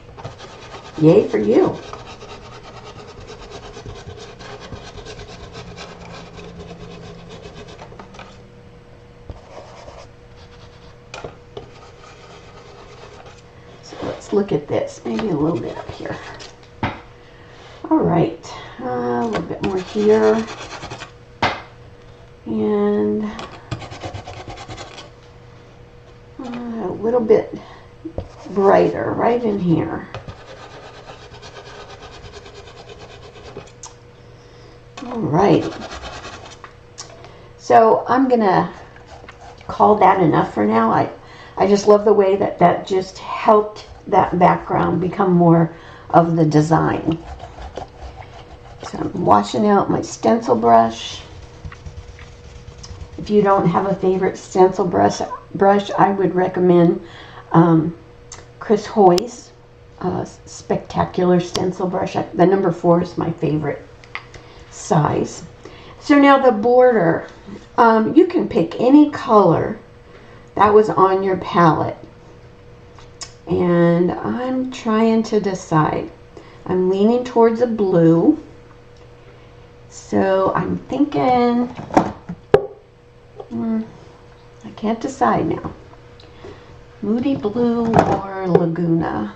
yay for you. So let's look at this, maybe a little bit up here. All right, a little bit more here, and a little bit brighter right in here. All right, so I'm gonna call that enough for now. I just love the way that just helped that background become more of the design. So I'm washing out my stencil brush. If you don't have a favorite stencil brush, I would recommend Chris Hoy's Spectacular Stencil Brush. The number 4 is my favorite size. So now the border, you can pick any color that was on your palette. And I'm trying to decide. I'm leaning towards a blue. So I'm thinking, I can't decide now. Moody Blue or Laguna?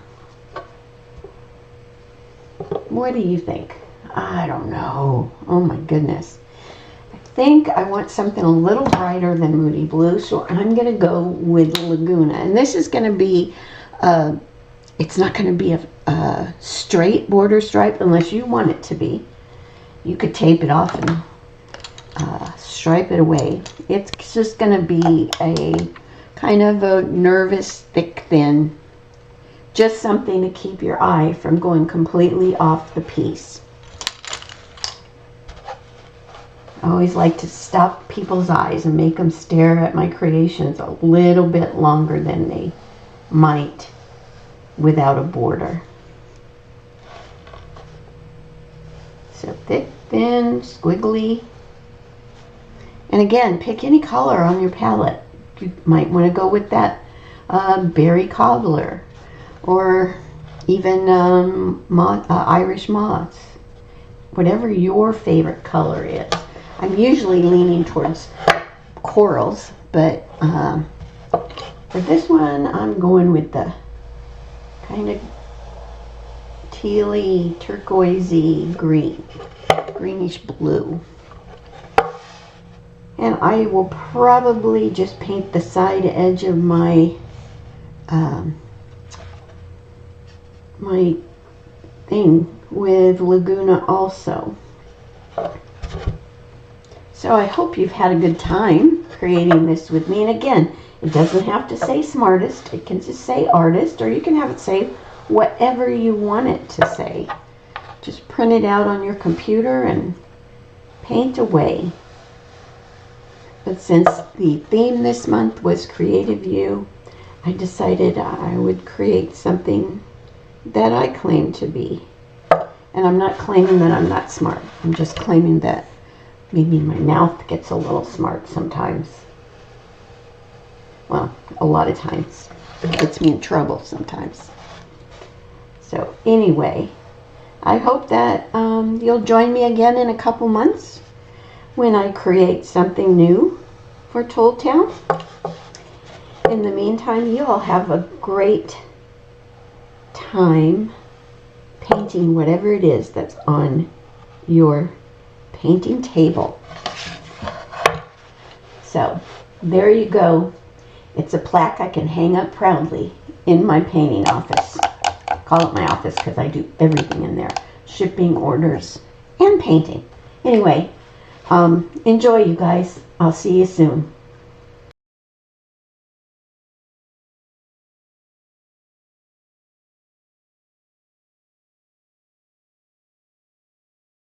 What do you think? I don't know. Oh my goodness. I think I want something a little brighter than Moody Blue, so I'm going to go with Laguna. And this is going to be, it's not going to be a straight border stripe unless you want it to be. You could tape it off and stripe it away. It's just going to be a kind of a nervous, thick, thin. Just something to keep your eye from going completely off the piece. I always like to stop people's eyes and make them stare at my creations a little bit longer than they might without a border. So thick, thin, squiggly. And again, pick any color on your palette. You might want to go with that berry cobbler, or even Irish moss. Whatever your favorite color is. I'm usually leaning towards corals, but for this one, I'm going with the kind of tealy, turquoisey green, greenish blue. And I will probably just paint the side edge of my my thing with Laguna also. So I hope you've had a good time creating this with me. And again, it doesn't have to say Smartist. It can just say Artist, or you can have it say whatever you want it to say. Just print it out on your computer and paint away. But since the theme this month was Creative You, I decided I would create something that I claim to be. And I'm not claiming that I'm not smart. I'm just claiming that maybe my mouth gets a little smart sometimes. Well, a lot of times. It gets me in trouble sometimes. So anyway, I hope that you'll join me again in a couple months when I create something new for Tole Town. In the meantime, you all have a great time painting whatever it is that's on your painting table. So there you go. It's a plaque I can hang up proudly in my painting office. I call it my office because I do everything in there. Shipping, orders, and painting. Anyway, enjoy, you guys. I'll see you soon.